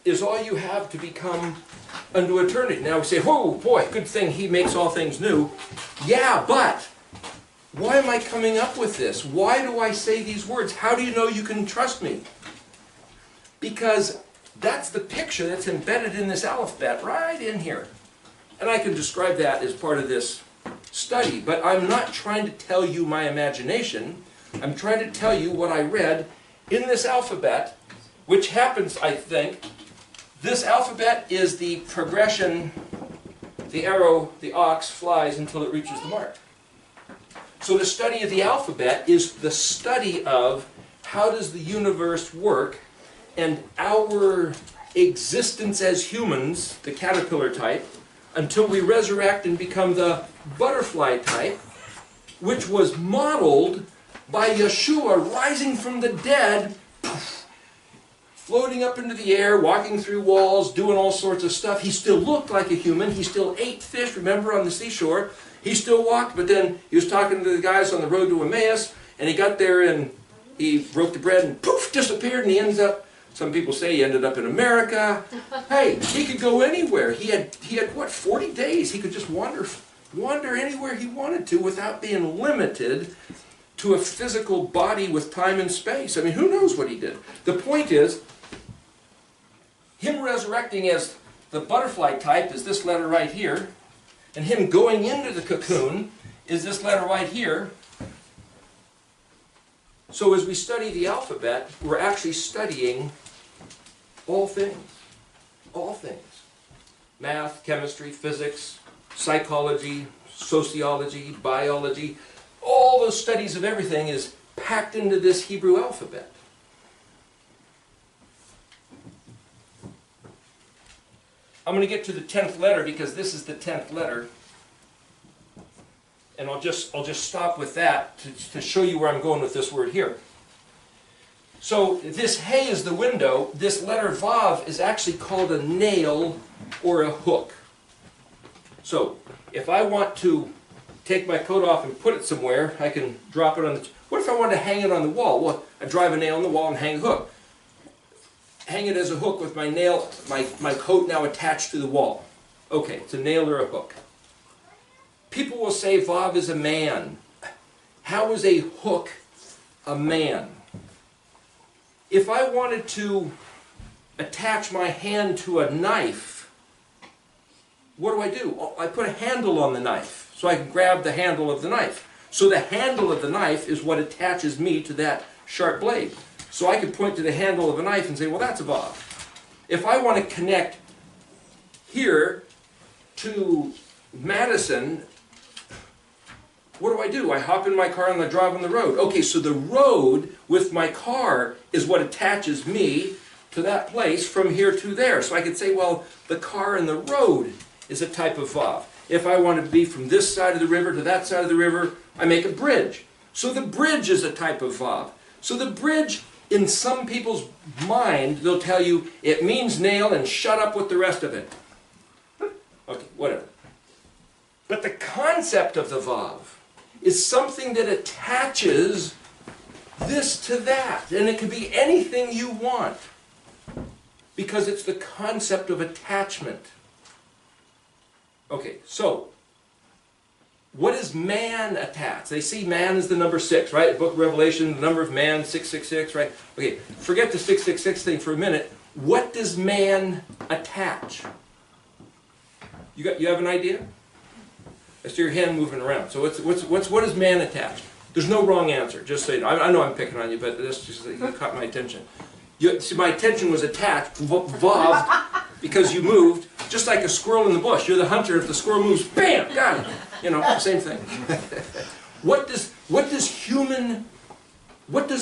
is all you have to become unto eternity. Now we say, oh boy, good thing he makes all things new. Yeah, but why am I coming up with this? Why do I say these words? How do you know you can trust me? Because that's the picture that's embedded in this alphabet right in here. And I can describe that as part of this study, but I'm not trying to tell you my imagination. I'm trying to tell you what I read in this alphabet, which happens, I think, this alphabet is the progression, the arrow, the ox flies until it reaches the mark. So the study of the alphabet is the study of how does the universe work, and our existence as humans, the caterpillar type, until we resurrect and become the butterfly type, which was modeled by Yeshua rising from the dead, floating up into the air, walking through walls, doing all sorts of stuff. He still looked like a human. He still ate fish, remember, on the seashore. He still walked, but then he was talking to the guys on the road to Emmaus, and he got there and he broke the bread and poof, disappeared, and he ends up, some people say he ended up in America. Hey, he could go anywhere. He had what, 40 days? He could just wander anywhere he wanted to without being limited to a physical body with time and space. I mean, who knows what he did? The point is, him resurrecting as the butterfly type is this letter right here, and him going into the cocoon is this letter right here. So as we study the alphabet, we're actually studying all things. All things. Math, chemistry, physics, psychology, sociology, biology. All those studies of everything is packed into this Hebrew alphabet. I'm going to get to the 10th letter because this is the 10th letter. And I'll just stop with that to show you where I'm going with this word here. So this hey is the window. This letter vav is actually called a nail or a hook. So if I want to take my coat off and put it somewhere, I can drop it on the... What if I wanted to hang it on the wall? Well, I drive a nail in the wall and hang a hook. Hang it as a hook with my nail, my coat now attached to the wall. Okay, it's a nail or a hook. People will say vav is a man. How is a hook a man? If I wanted to attach my hand to a knife, what do? Oh, I put a handle on the knife so I can grab the handle of the knife. So the handle of the knife is what attaches me to that sharp blade. So I can point to the handle of a knife and say, well, that's a vav. If I want to connect here to Madison, what do? I hop in my car and I drive on the road. Okay, so the road with my car is what attaches me to that place from here to there. So I could say, well, the car and the road is a type of vav. If I want to be from this side of the river to that side of the river, I make a bridge. So the bridge is a type of vav. So the bridge, in some people's mind, they'll tell you, it means nail and shut up with the rest of it. Okay, whatever. But the concept of the vav is something that attaches this to that. And it can be anything you want. Because it's the concept of attachment. Okay, so, what is man attached? They see man as the number 6, right? Book of Revelation, the number of man, 666, right? Okay, forget the 666 thing for a minute. What does man attach? You have an idea? I see your hand moving around. So what is man attached? There's no wrong answer. Just say, I know I'm picking on you, but this just you caught my attention. See, my attention was attached, vav, because you moved, just like a squirrel in the bush. You're the hunter. If the squirrel moves, bam, got it. You know, same thing. What does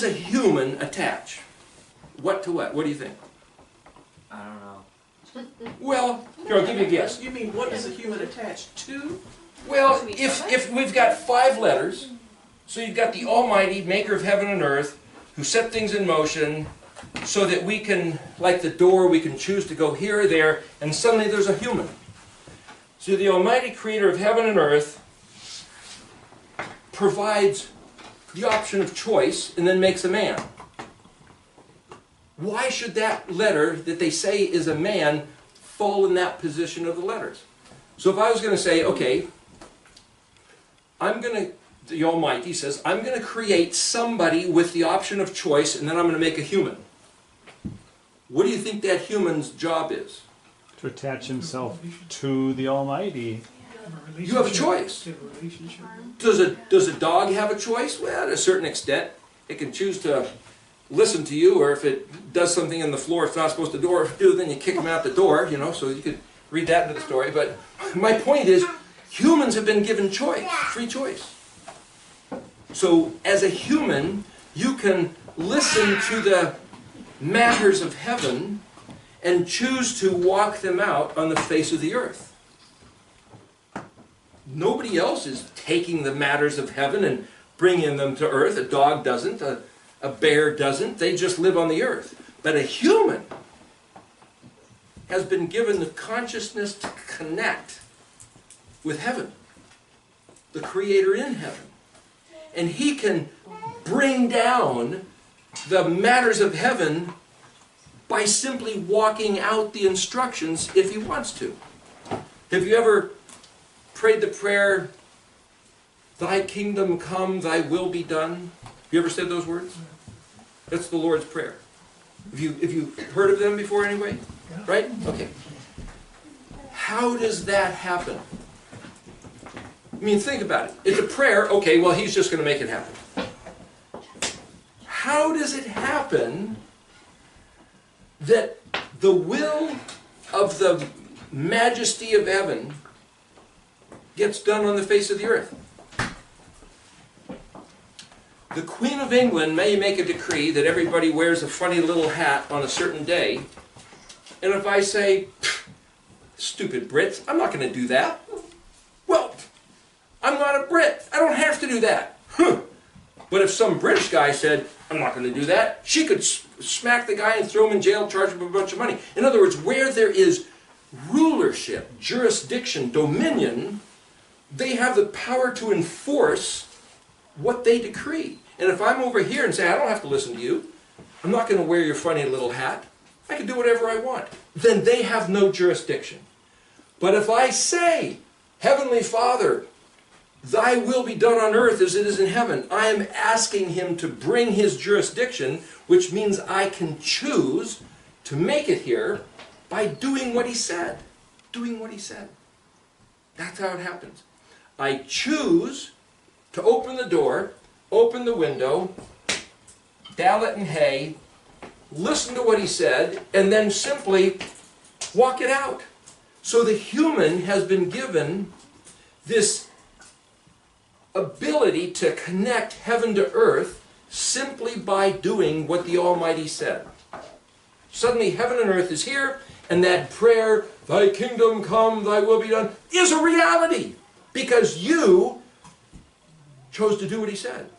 a human attach? What to what? What do you think?
I don't know.
Well, here, I'll give you a guess.
You mean, what does a human attach to?
Well, if we've got 5 letters, so you've got the Almighty, maker of heaven and earth, who set things in motion, so that we can, like the door, we can choose to go here or there, and suddenly there's a human. So the Almighty creator of heaven and earth provides the option of choice and then makes a man. Why should that letter that they say is a man fall in that position of the letters? So if I was going to say, okay, the Almighty says, I'm going to create somebody with the option of choice and then I'm going to make a human. What do you think that human's job is?
To attach himself to the Almighty.
You have a choice.
To a relationship.
Does a dog have a choice? Well, to a certain extent. It can choose to listen to you, or if it does something in the floor it's not supposed to do, then you kick him out the door, you know, so you could read that into the story. But my point is, humans have been given choice, free choice. So as a human, you can listen to the matters of heaven and choose to walk them out on the face of the earth. Nobody else is taking the matters of heaven and bringing them to earth. A dog doesn't, a bear doesn't. They just live on the earth. But a human has been given the consciousness to connect with heaven, the Creator in heaven. And he can bring down the matters of heaven by simply walking out the instructions if he wants to. Have you ever prayed the prayer, "Thy kingdom come, thy will be done"? Have you ever said those words? That's the Lord's Prayer. Have you heard of them before anyway? Right? Okay. How does that happen? I mean, think about it. It's a prayer. Okay, well, he's just going to make it happen. How does it happen that the will of the majesty of heaven gets done on the face of the earth? The Queen of England may make a decree that everybody wears a funny little hat on a certain day, and if I say, Stupid Brits, I'm not going to do that. Well, I'm not a Brit. I don't have to do that. Huh. But if some British guy said, I'm not going to do that, she could smack the guy and throw him in jail, charge him a bunch of money. In other words, where there is rulership, jurisdiction, dominion, they have the power to enforce what they decree. And if I'm over here and say, I don't have to listen to you, I'm not going to wear your funny little hat, I can do whatever I want, then they have no jurisdiction. But if I say, Heavenly Father, thy will be done on earth as it is in heaven, I am asking him to bring his jurisdiction, which means I can choose to make it here by doing what he said. Doing what he said. That's how it happens. I choose to open the door, open the window, dal it in hay, listen to what he said, and then simply walk it out. So the human has been given this ability to connect heaven to earth simply by doing what the Almighty said. Suddenly heaven and earth is here, and that prayer, thy kingdom come, thy will be done, is a reality because you chose to do what he said.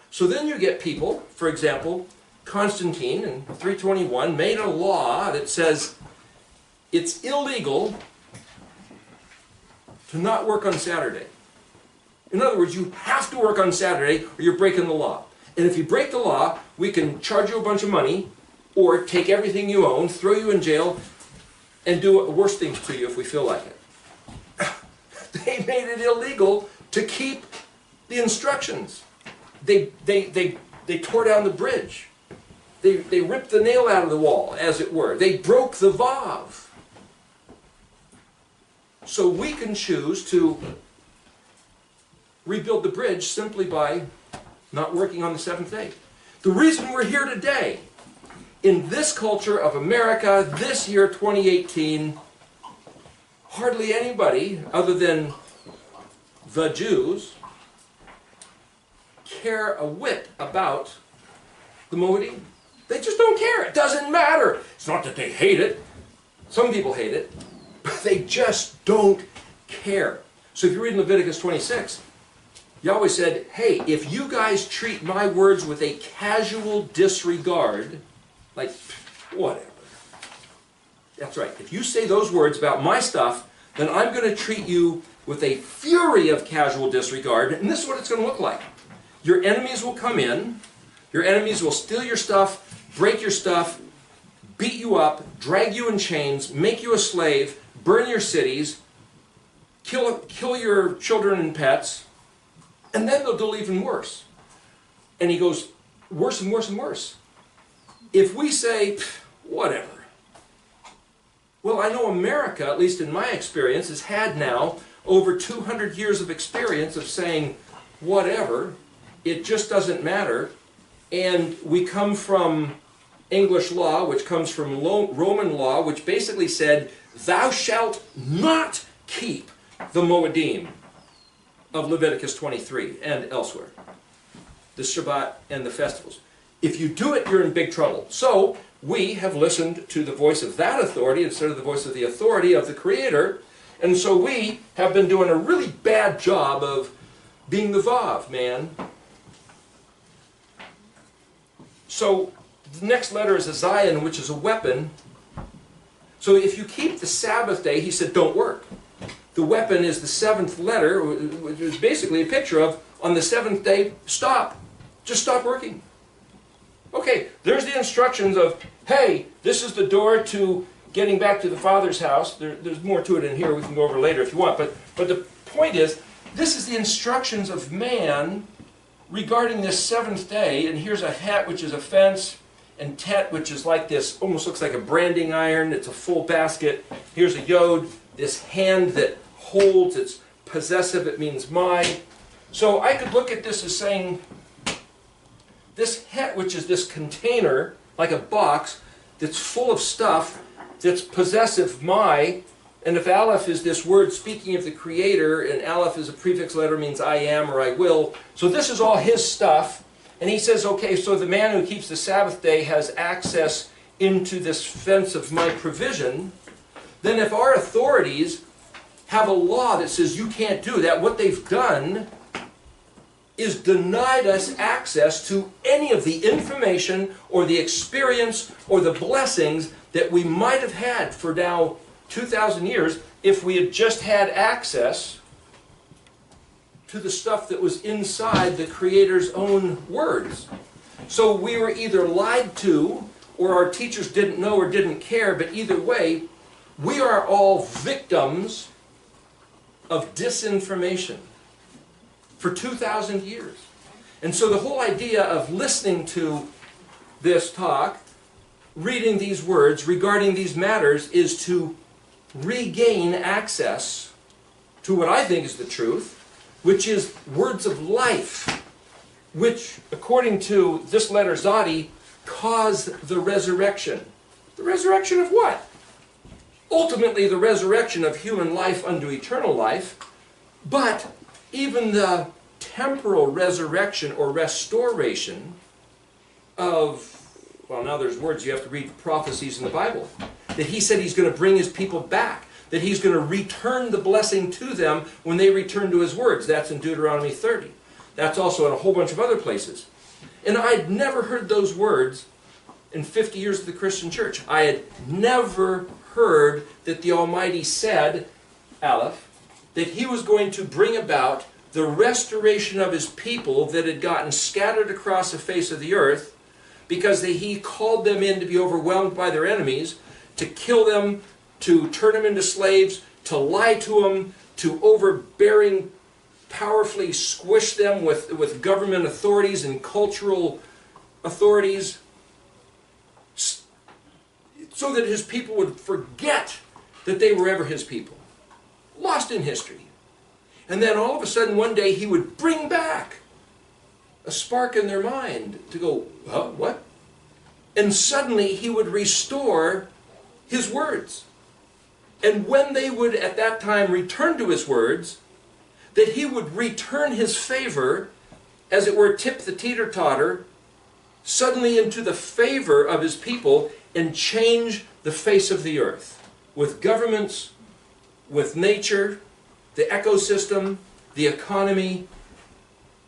So then you get people, for example, Constantine in 321 made a law that says it's illegal to not work on Saturday. In other words, you have to work on Saturday or you're breaking the law. And if you break the law, we can charge you a bunch of money or take everything you own, throw you in jail, and do worse things to you if we feel like it. They made it illegal to keep the instructions. They tore down the bridge. They ripped the nail out of the wall, as it were. They broke the vav. So we can choose to rebuild the bridge simply by not working on the seventh day. The reason we're here today, in this culture of America, this year 2018, hardly anybody other than the Jews care a whit about the Moedim. They just don't care. It doesn't matter. It's not that they hate it. Some people hate it. But they just don't care. So if you read in Leviticus 26, Yahweh said, hey, if you guys treat my words with a casual disregard, like, whatever. That's right. If you say those words about my stuff, then I'm going to treat you with a fury of casual disregard. And this is what it's going to look like. Your enemies will come in. Your enemies will steal your stuff, break your stuff, beat you up, drag you in chains, make you a slave, burn your cities, kill your children and pets, and then they'll do even worse. And he goes, worse and worse and worse. If we say, whatever. Well, I know America, at least in my experience, has had now over 200 years of experience of saying, whatever, it just doesn't matter. And we come from English law, which comes from Roman law, which basically said, thou shalt not keep the Moedim of Leviticus 23 and elsewhere. The Shabbat and the festivals. If you do it, you're in big trouble. So we have listened to the voice of that authority instead of the voice of the authority of the Creator. And so we have been doing a really bad job of being the Vav, man. So the next letter is a Zion, which is a weapon. So if you keep the Sabbath day, he said, don't work. The weapon is the seventh letter, which is basically a picture of, on the seventh day, stop. Just stop working. Okay, there's the instructions of, hey, this is the door to getting back to the Father's house. There's more to it in here we can go over later if you want. But the point is, this is the instructions of man regarding this seventh day. And here's a het, which is a fence, and tet, which is like this, almost looks like a branding iron. It's a full basket. Here's a yod, this hand that holds. It's possessive. It means my. So I could look at this as saying, this het, which is this container, like a box, that's full of stuff, that's possessive, my, and if Aleph is this word speaking of the Creator, and Aleph is a prefix letter, means I am or I will, so this is all his stuff, and he says, okay, so the man who keeps the Sabbath day has access into this fence of my provision, then if our authorities have a law that says you can't do that, what they've done is denied us access to any of the information or the experience or the blessings that we might have had for now 2,000 years if we had just had access to the stuff that was inside the Creator's own words. So we were either lied to, or our teachers didn't know or didn't care, but either way, we are all victims of disinformation for 2,000 years. And so the whole idea of listening to this talk, reading these words regarding these matters, is to regain access to what I think is the truth, which is words of life, which, according to this letter Zadi, cause the resurrection. The resurrection of what? Ultimately, the resurrection of human life unto eternal life, but even the temporal resurrection or restoration of, well, now there's words, you have to read prophecies in the Bible, that he said he's going to bring his people back, that he's going to return the blessing to them when they return to his words. That's in Deuteronomy 30. That's also in a whole bunch of other places. And I'd never heard those words in 50 years of the Christian church. I had never heard that the Almighty said, Aleph, that he was going to bring about the restoration of his people that had gotten scattered across the face of the earth because he called them in to be overwhelmed by their enemies, to kill them, to turn them into slaves, to lie to them, to overbearing, powerfully squish them with government authorities and cultural authorities, so that his people would forget that they were ever his people. Lost in history. And then all of a sudden one day he would bring back a spark in their mind to go, huh, what? And suddenly he would restore his words. And when they would at that time return to his words, that he would return his favor, as it were, tip the teeter-totter, suddenly into the favor of his people and change the face of the earth. With governments, with nature, the ecosystem, the economy,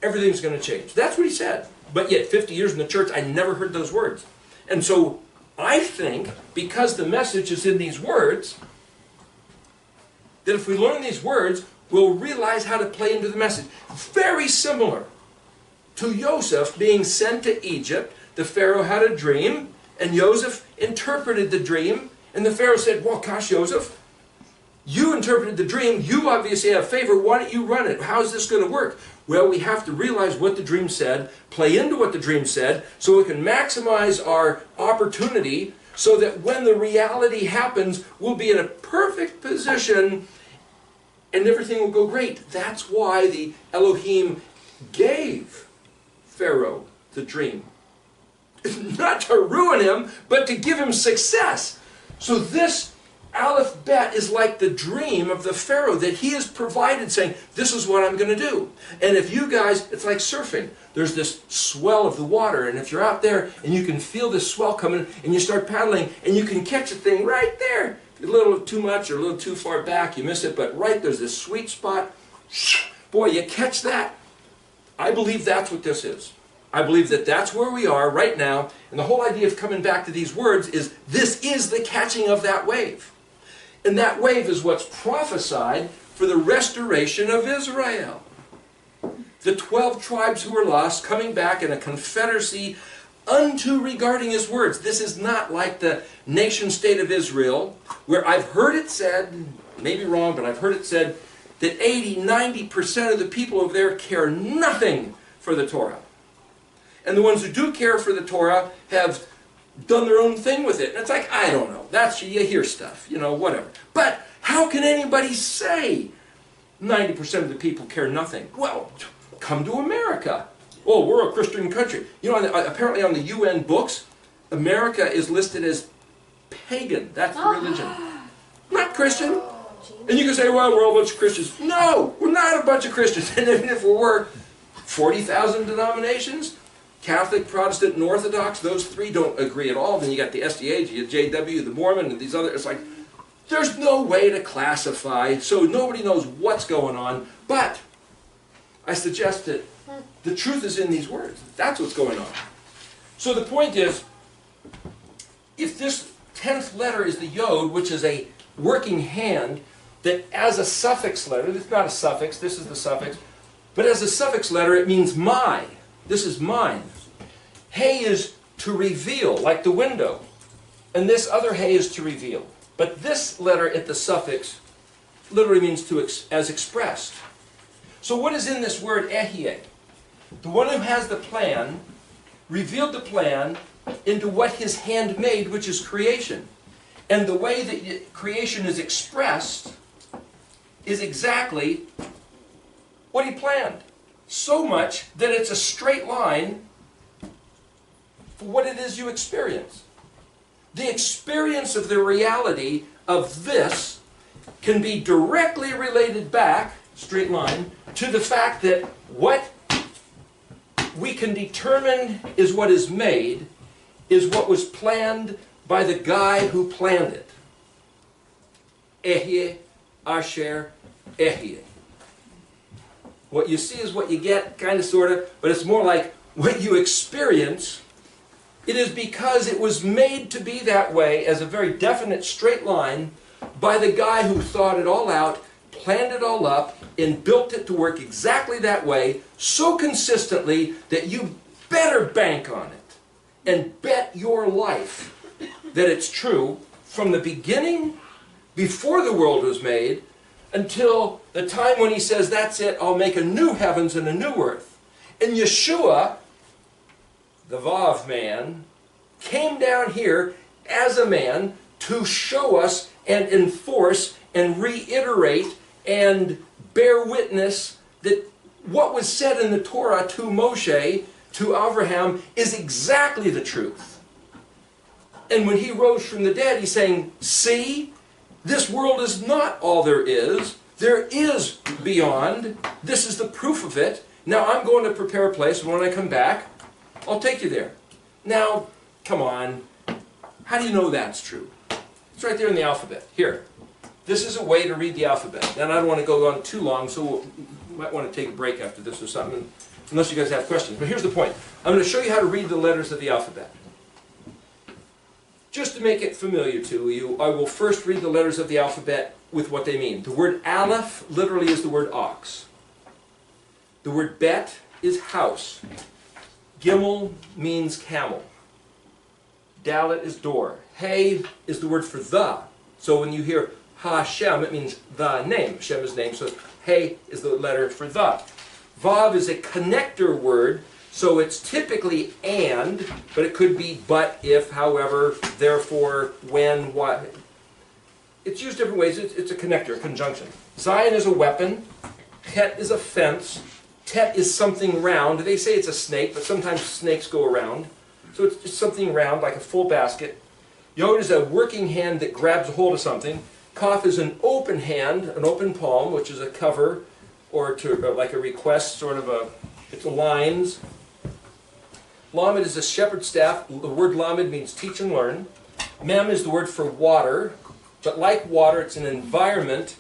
everything's going to change. That's what he said. But yet, 50 years in the church, I never heard those words. And so, I think, because the message is in these words, that if we learn these words, we'll realize how to play into the message. Very similar to Joseph being sent to Egypt. The Pharaoh had a dream, and Joseph interpreted the dream, and the Pharaoh said, well, gosh, Joseph, you interpreted the dream, you obviously have favor, why don't you run it? How's this going to work? Well, we have to realize what the dream said, play into what the dream said, so we can maximize our opportunity, so that when the reality happens, we'll be in a perfect position, and everything will go great. That's why the Elohim gave Pharaoh the dream. Not to ruin him, but to give him success. So this Aleph Bet is like the dream of the Pharaoh that he has provided, saying, this is what I'm going to do. And if you guys, it's like surfing. There's this swell of the water, and if you're out there and you can feel this swell coming, and you start paddling, and you can catch a thing right there. A little too much or a little too far back, you miss it, but right there's this sweet spot. Boy, you catch that. I believe that's what this is. I believe that that's where we are right now, and the whole idea of coming back to these words is this is the catching of that wave. And that wave is what's prophesied for the restoration of Israel. The 12 tribes who were lost coming back in a confederacy unto regarding his words. This is not like the nation-state of Israel, where I've heard it said, maybe wrong, but I've heard it said, that 80–90% of the people over there care nothing for the Torah. And the ones who do care for the Torah have done their own thing with it. And it's like, I don't know. That's, you hear stuff, you know, whatever. But how can anybody say 90% of the people care nothing? Well, come to America. Oh, we're a Christian country. You know, apparently on the UN books, America is listed as pagan. That's the religion. Not Christian. And you can say, well, we're all a bunch of Christians. No, we're not a bunch of Christians. And even if we were, 40,000 denominations, Catholic, Protestant, and Orthodox, those three don't agree at all. Then you got the SDA, you got JW, the Mormon, and these other, it's like, There's no way to classify, so nobody knows what's going on, but I suggest that the truth is in these words. That's what's going on. So the point is, if this 10th letter is the yod, which is a working hand, that as a suffix letter, this is not a suffix, this is the suffix, but as a suffix letter it means my. This is mine. Hey is to reveal, like the window. And this other hey is to reveal. But this letter at the suffix literally means to as expressed. So what is in this word ehye? The one who has the plan revealed the plan into what his hand made, which is creation. And the way that creation is expressed is exactly what he planned. So much that it's a straight line for what it is you experience. The experience of the reality of this can be directly related back, straight line, to the fact that what we can determine is what is made, is what was planned by the guy who planned it. Ehye, asher, ehye. What you see is what you get, kind of, sort of, but it's more like what you experience. It is because it was made to be that way as a very definite straight line by the guy who thought it all out, planned it all up, and built it to work exactly that way, so consistently that you better bank on it and bet your life that it's true from the beginning, before the world was made, until the time when he says, that's it, I'll make a new heavens and a new earth. And Yeshua, the Vav man, came down here as a man to show us and enforce and reiterate and bear witness that what was said in the Torah to Moshe, to Abraham, is exactly the truth. And when he rose from the dead, he's saying, see, this world is not all there is. There is beyond. This is the proof of it. Now I'm going to prepare a place, and when I come back, I'll take you there. Now, come on. How do you know that's true? It's right there in the alphabet. Here. This is a way to read the alphabet. And I don't want to go on too long, so we might want to take a break after this or something, unless you guys have questions. But here's the point. I'm going to show you how to read the letters of the alphabet. Just to make it familiar to you, I will first read the letters of the alphabet with what they mean. The word aleph literally is the word ox. The word bet is house. Gimel means camel. Dalet is door. Hey is the word for the. So when you hear Hashem, it means the name. Hashem is name, so hey is the letter for the. Vav is a connector word, so it's typically and, but it could be but, if, however, therefore, when, what. It's used different ways. It's a connector, a conjunction. Zion is a weapon. Het is a fence. Tet is something round. They say it's a snake, but sometimes snakes go around. So it's just something round, like a full basket. Yod is a working hand that grabs a hold of something. Kaf is an open hand, an open palm, which is a cover, or like a request, sort of a, it's lines. Lamed is a shepherd's staff. The word lamed means teach and learn. Mem is the word for water, but like water, it's an environment.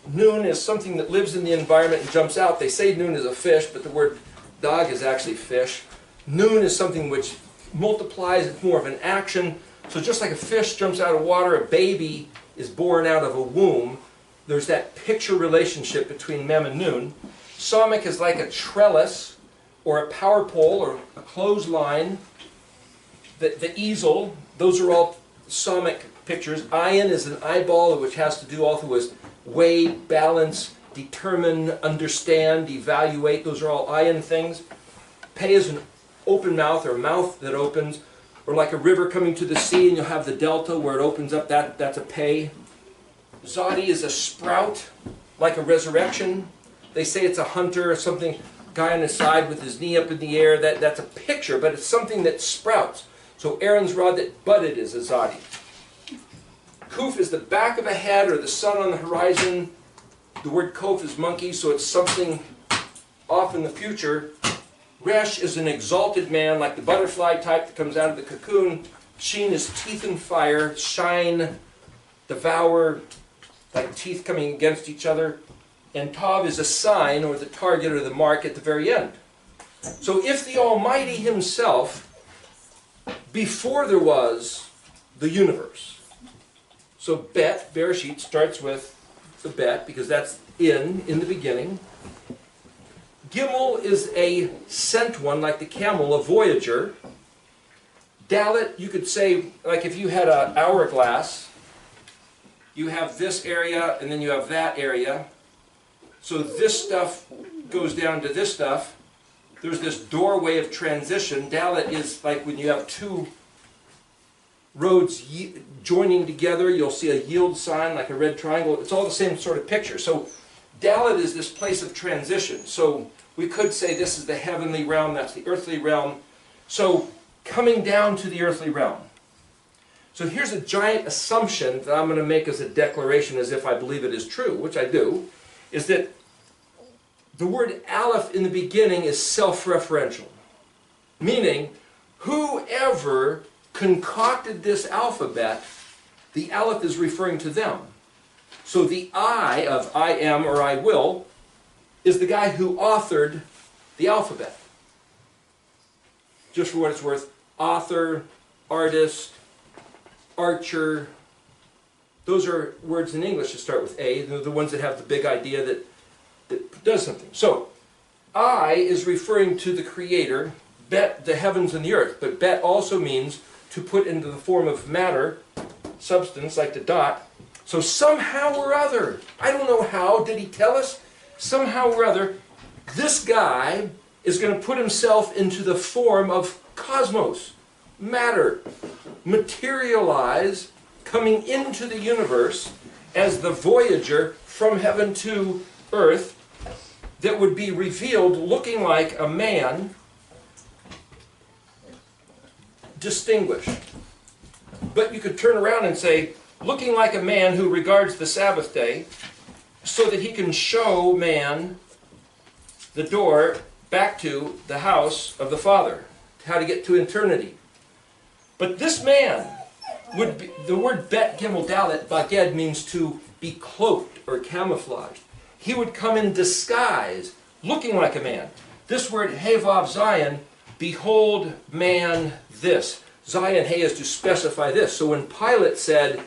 Nun is something that lives in the environment and jumps out. They say nun is a fish, but the word dog is actually fish. Nun is something which multiplies, it's more of an action. So just like a fish jumps out of water, a baby is born out of a womb. There's that picture relationship between Mem and Nun. Samik is like a trellis, or a power pole, or a clothesline. The easel, those are all Samik pictures. Ayin is an eyeball, which has to do also with weigh, balance, determine, understand, evaluate. Those are all ayin things. Pei is an open mouth, or a mouth that opens, or like a river coming to the sea, and you'll have the delta where it opens up. That's a pei. Zadi is a sprout, like a resurrection. They say it's a hunter or something, guy on his side with his knee up in the air. That's a picture, but it's something that sprouts. So Aaron's rod that budded is a Zadi. Kuf is the back of a head, or the sun on the horizon. The word Kof is monkey, so it's something off in the future. Resh is an exalted man, like the butterfly type that comes out of the cocoon. Sheen is teeth and fire. Shine, devour, like teeth coming against each other. And Tav is a sign, or the target, or the mark at the very end. So if the Almighty Himself, before there was the universe, so Bet, Bereshit, starts with the Bet, because that's in the beginning. Gimel is a sent one, like the camel, a voyager. Dalet, you could say, like if you had an hourglass, you have this area, and then you have that area. So this stuff goes down to this stuff. There's this doorway of transition. Dalet is like when you have two roads joining together, you'll see a yield sign, like a red triangle. It's all the same sort of picture. So Dalet is this place of transition. So we could say this is the heavenly realm, that's the earthly realm. So coming down to the earthly realm. So here's a giant assumption that I'm going to make as a declaration, as if I believe it is true, which I do, is that the word Aleph in the beginning is self-referential. Meaning, whoever concocted this alphabet, the Aleph is referring to them. So the I of I am or I will is the guy who authored the alphabet. Just for what it's worth, author, artist, archer, those are words in English that start with A. They're the ones that have the big idea that does something. So, I is referring to the Creator, Bet, the heavens and the earth. But Bet also means to put into the form of matter, substance, like the dot. So somehow or other, I don't know how, did he tell us? Somehow or other, this guy is going to put himself into the form of cosmos, matter, materialize, coming into the universe as the voyager from heaven to earth that would be revealed looking like a man, distinguished. But you could turn around and say, looking like a man who regards the Sabbath day so that he can show man the door back to the house of the Father, how to get to eternity. But this man would be, the word Bet Gimel Dalet, Baged, means to be cloaked or camouflaged. He would come in disguise, looking like a man. This word Hevav Zion, behold man this. Zion, He is to specify this. So when Pilate said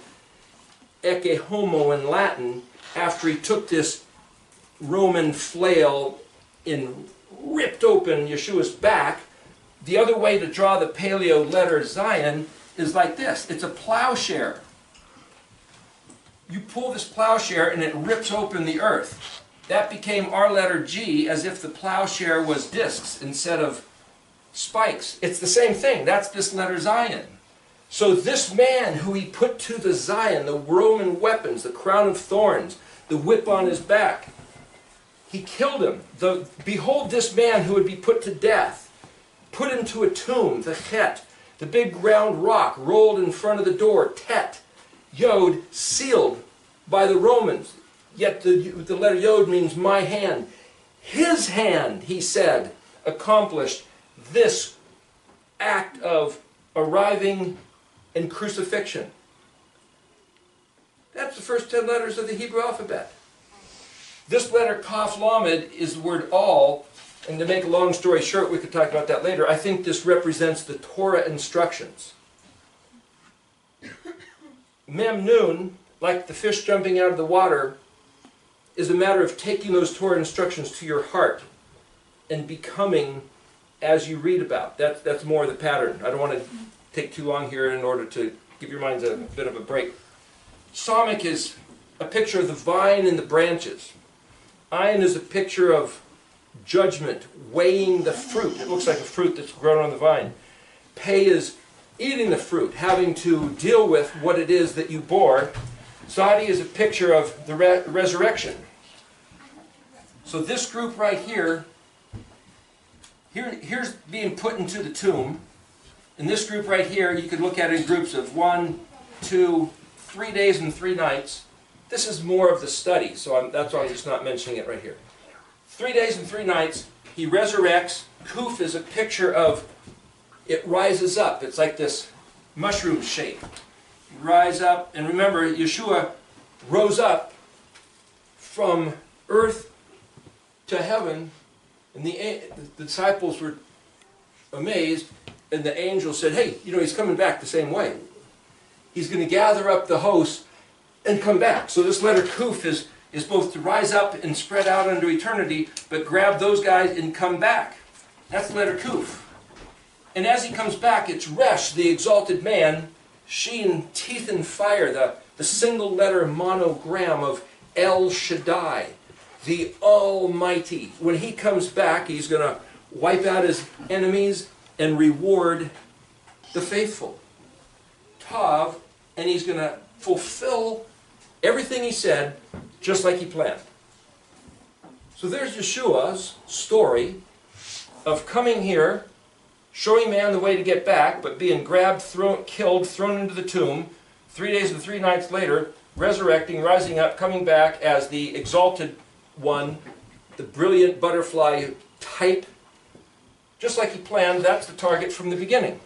ecce homo in Latin, after he took this Roman flail and ripped open Yeshua's back, the other way to draw the paleo letter Zion is like this. It's a plowshare. You pull this plowshare and it rips open the earth. That became our letter G, as if the plowshare was discs instead of spikes. It's the same thing. That's this letter Zion. So this man who he put to the Zion, the Roman weapons, the crown of thorns, the whip on his back, he killed him. Behold this man who would be put to death, put into a tomb, the Chet, the big round rock rolled in front of the door, Tet, Yod, sealed by the Romans. Yet the letter Yod means my hand. His hand, he said, accomplished this act of arriving and crucifixion. That's the first 10 letters of the Hebrew alphabet. This letter, Kaf Lamed, is the word all, and to make a long story short, we could talk about that later. I think this represents the Torah instructions. Mem Nun, like the fish jumping out of the water, is a matter of taking those Torah instructions to your heart and becoming as you read about. That's more the pattern. I don't want to take too long here in order to give your minds a bit of a break. Samik is a picture of the vine and the branches. Ayin is a picture of judgment, weighing the fruit. It looks like a fruit that's grown on the vine. Pei is eating the fruit, having to deal with what it is that you bore. Sadi is a picture of the resurrection. So this group right here, here's being put into the tomb. And this group right here, you could look at it in groups of 1, 2, 3 days and 3 nights. This is more of the study, so that's why I'm just not mentioning it right here. 3 days and 3 nights, he resurrects. Kuf is a picture of it rises up. It's like this mushroom shape. rise up. And remember, Yeshua rose up from earth to heaven, and the disciples were amazed, and the angel said, hey, you know, he's coming back the same way. He's going to gather up the hosts and come back. So this letter Kuf is both to rise up and spread out into eternity, but grab those guys and come back. That's letter Kuf. And as he comes back, it's Resh, the exalted man, Shin, teeth and fire, the single letter monogram of El Shaddai, the Almighty. When he comes back, he's going to wipe out his enemies and reward the faithful. Tav, and he's going to fulfill everything he said, just like he planned. So there's Yeshua's story of coming here, showing man the way to get back, but being grabbed, killed, thrown into the tomb, 3 days and 3 nights later, resurrecting, rising up, coming back as the exalted one, the brilliant butterfly type. Just like he planned, that's the target from the beginning.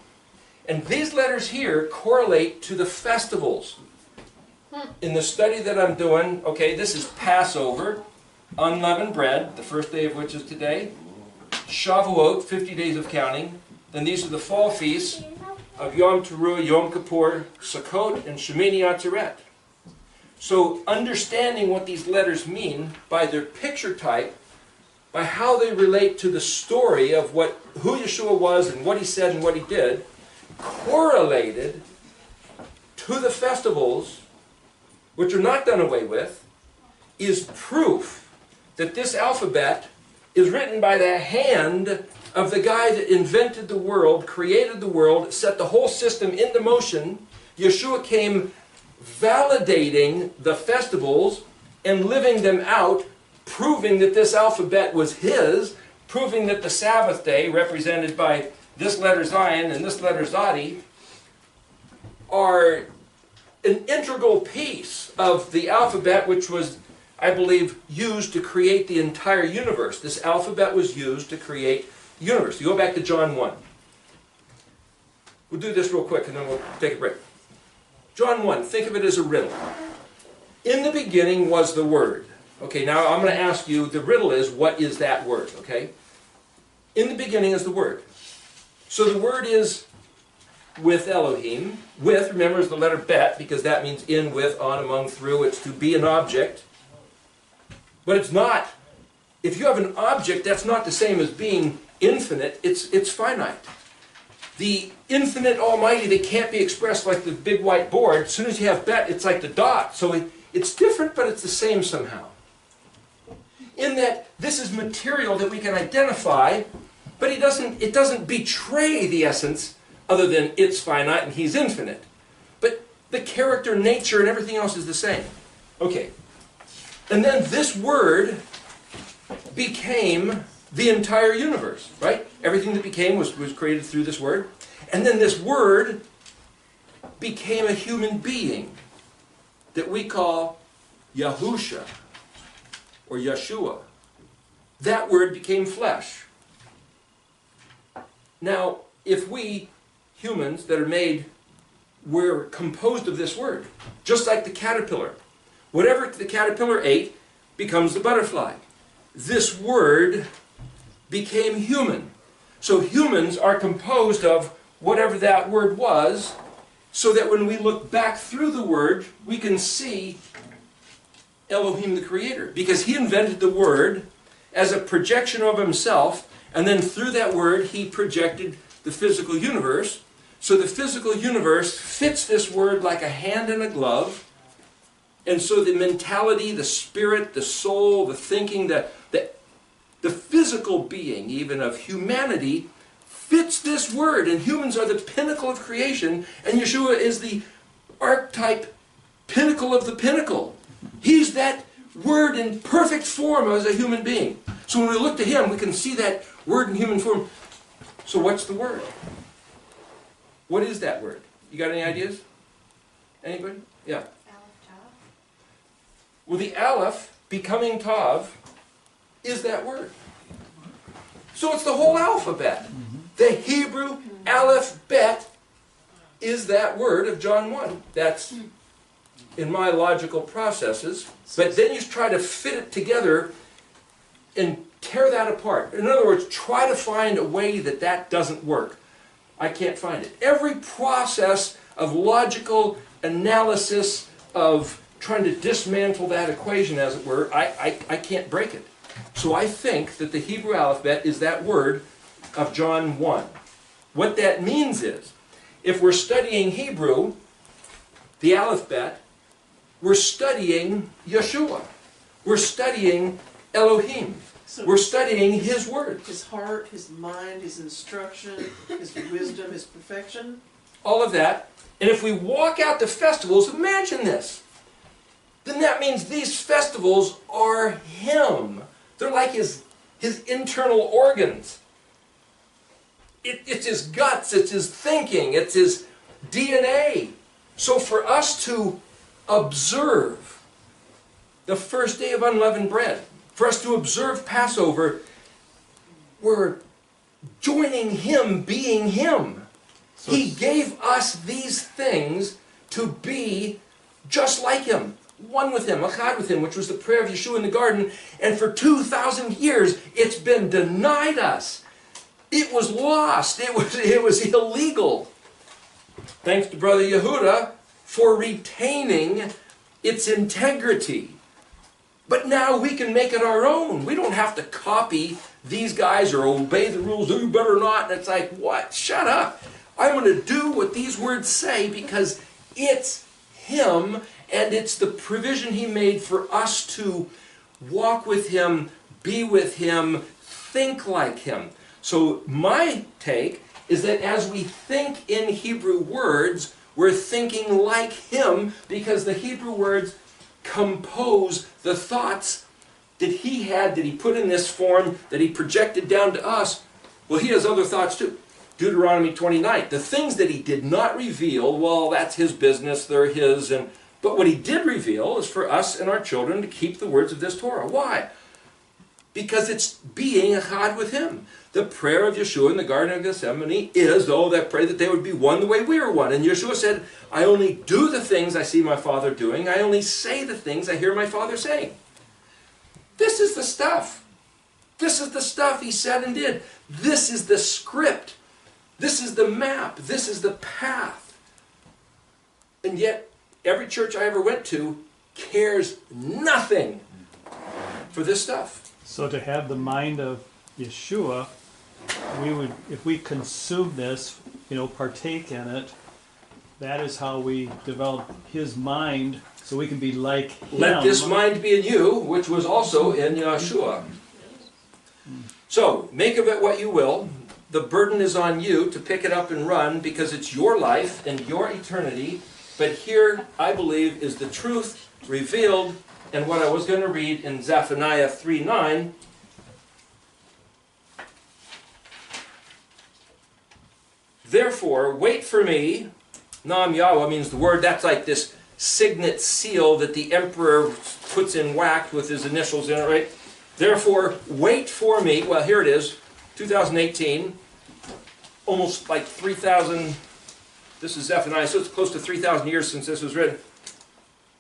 And these letters here correlate to the festivals. In the study that I'm doing, okay, this is Passover, unleavened bread, the first day of which is today. Shavuot, 50 days of counting. Then these are the fall feasts of Yom Teruah, Yom Kippur, Sukkot, and Shemini Atzeret. So understanding what these letters mean by their picture type, by how they relate to the story of who Yeshua was and what he said and what he did, correlated to the festivals, which are not done away with, is proof that this alphabet is written by the hand of the guy that invented the world, created the world, set the whole system into motion. Yeshua came validating the festivals and living them out, proving that this alphabet was his, proving that the Sabbath day, represented by this letter Zion and this letter Zadi, are an integral piece of the alphabet which was, I believe, used to create the entire universe. This alphabet was used to create the universe. You go back to John 1. We'll do this real quick and then we'll take a break. John 1, think of it as a riddle. In the beginning was the Word. Okay, now I'm going to ask you, the riddle is, what is that word? Okay? In the beginning is the Word. So the Word is with Elohim. With, remember, is the letter Bet, because that means in, with, on, among, through. It's to be an object. But it's not. If you have an object, that's not the same as being infinite. It's finite. The infinite Almighty, they can't be expressed like the big white board. As soon as you have Bet, it's like the dot. So it's different, but it's the same somehow. In that this is material that we can identify, but it doesn't betray the essence other than it's finite and he's infinite. But the character, nature, and everything else is the same. Okay. And then this word became the entire universe, right? Everything that became was created through this word. And then this word became a human being that we call Yahusha or Yeshua. That word became flesh. Now, if we humans that are made, we're composed of this word, just like the caterpillar. Whatever the caterpillar ate becomes the butterfly. This word became human. So humans are composed of whatever that word was, so that when we look back through the word, we can see Elohim the Creator. Because he invented the word as a projection of himself, and then through that word he projected the physical universe. So the physical universe fits this word like a hand in a glove. And so the mentality, the spirit, the soul, the thinking, the physical being even of humanity fits this word. And humans are the pinnacle of creation, and Yeshua is the archetype pinnacle of the pinnacle. He's that word in perfect form as a human being. So when we look to him, we can see that word in human form. So what's the word? What is that word? You got any ideas? Anybody? Yeah. Well, the Aleph, becoming Tav, is that word. So it's the whole alphabet. The Hebrew Aleph Bet is that word of John 1. That's in my logical processes. But then you try to fit it together and tear that apart. In other words, try to find a way that that doesn't work. I can't find it. Every process of logical analysis, of trying to dismantle that equation, as it were, I can't break it. So I think that the Hebrew alphabet is that word of John 1. What that means is, if we're studying Hebrew, the alphabet, we're studying Yeshua. We're studying Elohim.
So
We're studying His Word.
his heart, his mind, his instruction, his wisdom, his perfection.
All of that. And if we walk out to festivals, imagine this. Then that means these festivals are Him. They're like His internal organs. It's His guts, it's His thinking, it's His DNA. So for us to observe the first day of unleavened bread, for us to observe Passover, we're joining Him being Him.
So
He gave us these things to be just like Him, one with Him, echad with Him, which was the prayer of Yeshua in the garden, and for 2,000 years it's been denied us. It was lost. It was illegal. Thanks to Brother Yehuda for retaining its integrity. But now we can make it our own. We don't have to copy these guys or obey the rules. You better not. And it's like, what? Shut up. I'm going to do what these words say because it's Him and it's the provision He made for us to walk with Him, be with Him, think like Him. So my take is that as we think in Hebrew words, we're thinking like Him because the Hebrew words compose the thoughts that He had, that He put in this form, that He projected down to us. Well, He has other thoughts too. Deuteronomy 29. The things that He did not reveal, well, that's His business, they're His. But what He did reveal is for us and our children to keep the words of this Torah. Why? Because it's being echad with Him. The prayer of Yeshua in the Garden of Gethsemane is, though, that pray that they would be one the way we are one. And Yeshua said, I only do the things I see my Father doing. I only say the things I hear my Father saying. This is the stuff. This is the stuff He said and did. This is the script. This is the map. This is the path. And yet, every church I ever went to cares nothing for this stuff.
So to have the mind of Yeshua, we would, if we consume this, partake in it, that is how we develop His mind, so we can be like Him.
Let this mind be in you, which was also in Yeshua. So, make of it what you will. The burden is on you to pick it up and run, because it's your life and your eternity. But here, I believe, is the truth revealed, and what I was going to read in Zephaniah 3:9. Therefore, wait for me. Nam Yahweh means the word, that's like this signet seal that the emperor puts in wax with his initials in it, right? Therefore, wait for me. Well, here it is, 2018, almost like 3,000, this is Zephaniah, so it's close to 3,000 years since this was written.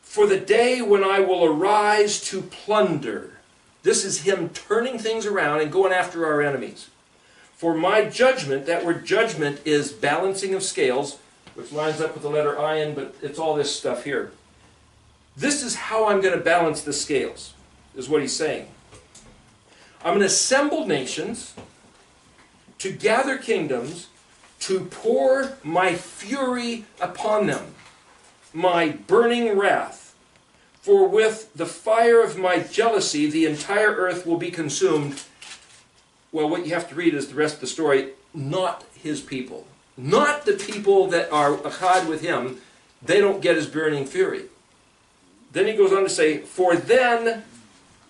For the day when I will arise to plunder. This is Him turning things around and going after our enemies. For my judgment, that word judgment is balancing of scales, which lines up with the letter ayin, but it's all this stuff here. This is how I'm going to balance the scales, is what He's saying. I'm going to assemble nations, to gather kingdoms, to pour my fury upon them, my burning wrath. For with the fire of my jealousy, the entire earth will be consumed. Well, what you have to read is the rest of the story. Not His people. Not the people that are echad with Him. They don't get His burning fury. Then He goes on to say, for then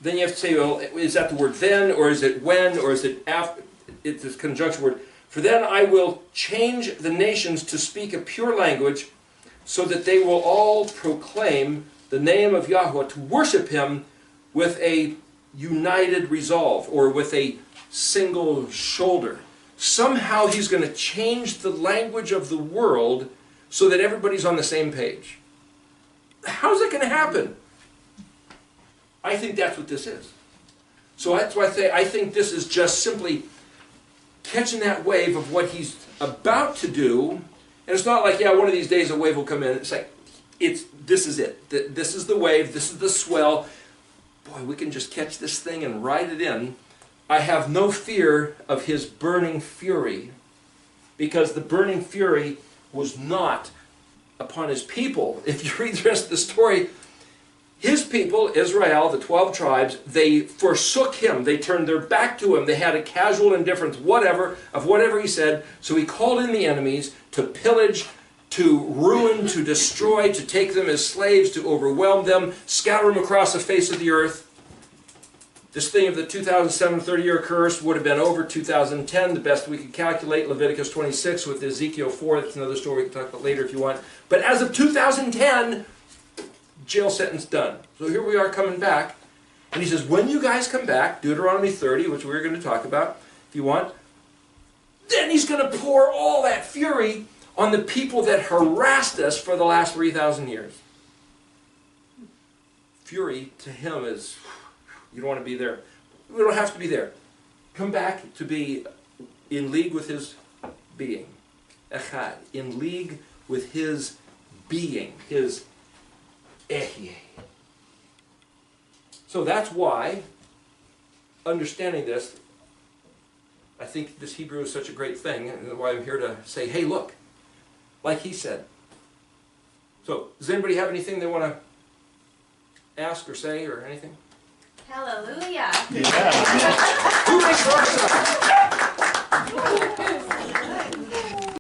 you have to say, well, is that the word then, or is it when, or is it after? It's this conjunction word. For then I will change the nations to speak a pure language, so that they will all proclaim the name of Yahweh, to worship Him with a united resolve, or with a single shoulder. Somehow He's going to change the language of the world so that everybody's on the same page. How's that going to happen? I think that's what this is. So that's why I think this is just simply catching that wave of what he's about to do. And it's not like, yeah, one of these days a wave will come in. It's like, this is it. This is the wave. This is the swell. Boy, we can just catch this thing and ride it in. I have no fear of his burning fury, because the burning fury was not upon his people. If you read the rest of the story, his people, Israel, the 12 tribes, they forsook him. They turned their back to him. They had a casual indifference, of whatever he said. So he called in the enemies to pillage, to ruin, to destroy, to take them as slaves, to overwhelm them, scatter them across the face of the earth. This thing of the 2007 30-year curse would have been over 2010, the best we could calculate. Leviticus 26 with Ezekiel 4, that's another story we can talk about later if you want. But as of 2010, jail sentence done. So here we are coming back. And he says, when you guys come back, Deuteronomy 30, which we're going to talk about if you want, then he's going to pour all that fury on the people that harassed us for the last 3,000 years. Fury to him is, you don't want to be there. We don't have to be there. Come back to be in league with his being. Echad. In league with his being. His ehyeh. So that's why, understanding this, I think this Hebrew is such a great thing, and why I'm here to say, hey, look, like he said. So, does anybody have anything they want to ask or say or anything?
Hallelujah.
Yeah.
Who makes rock side?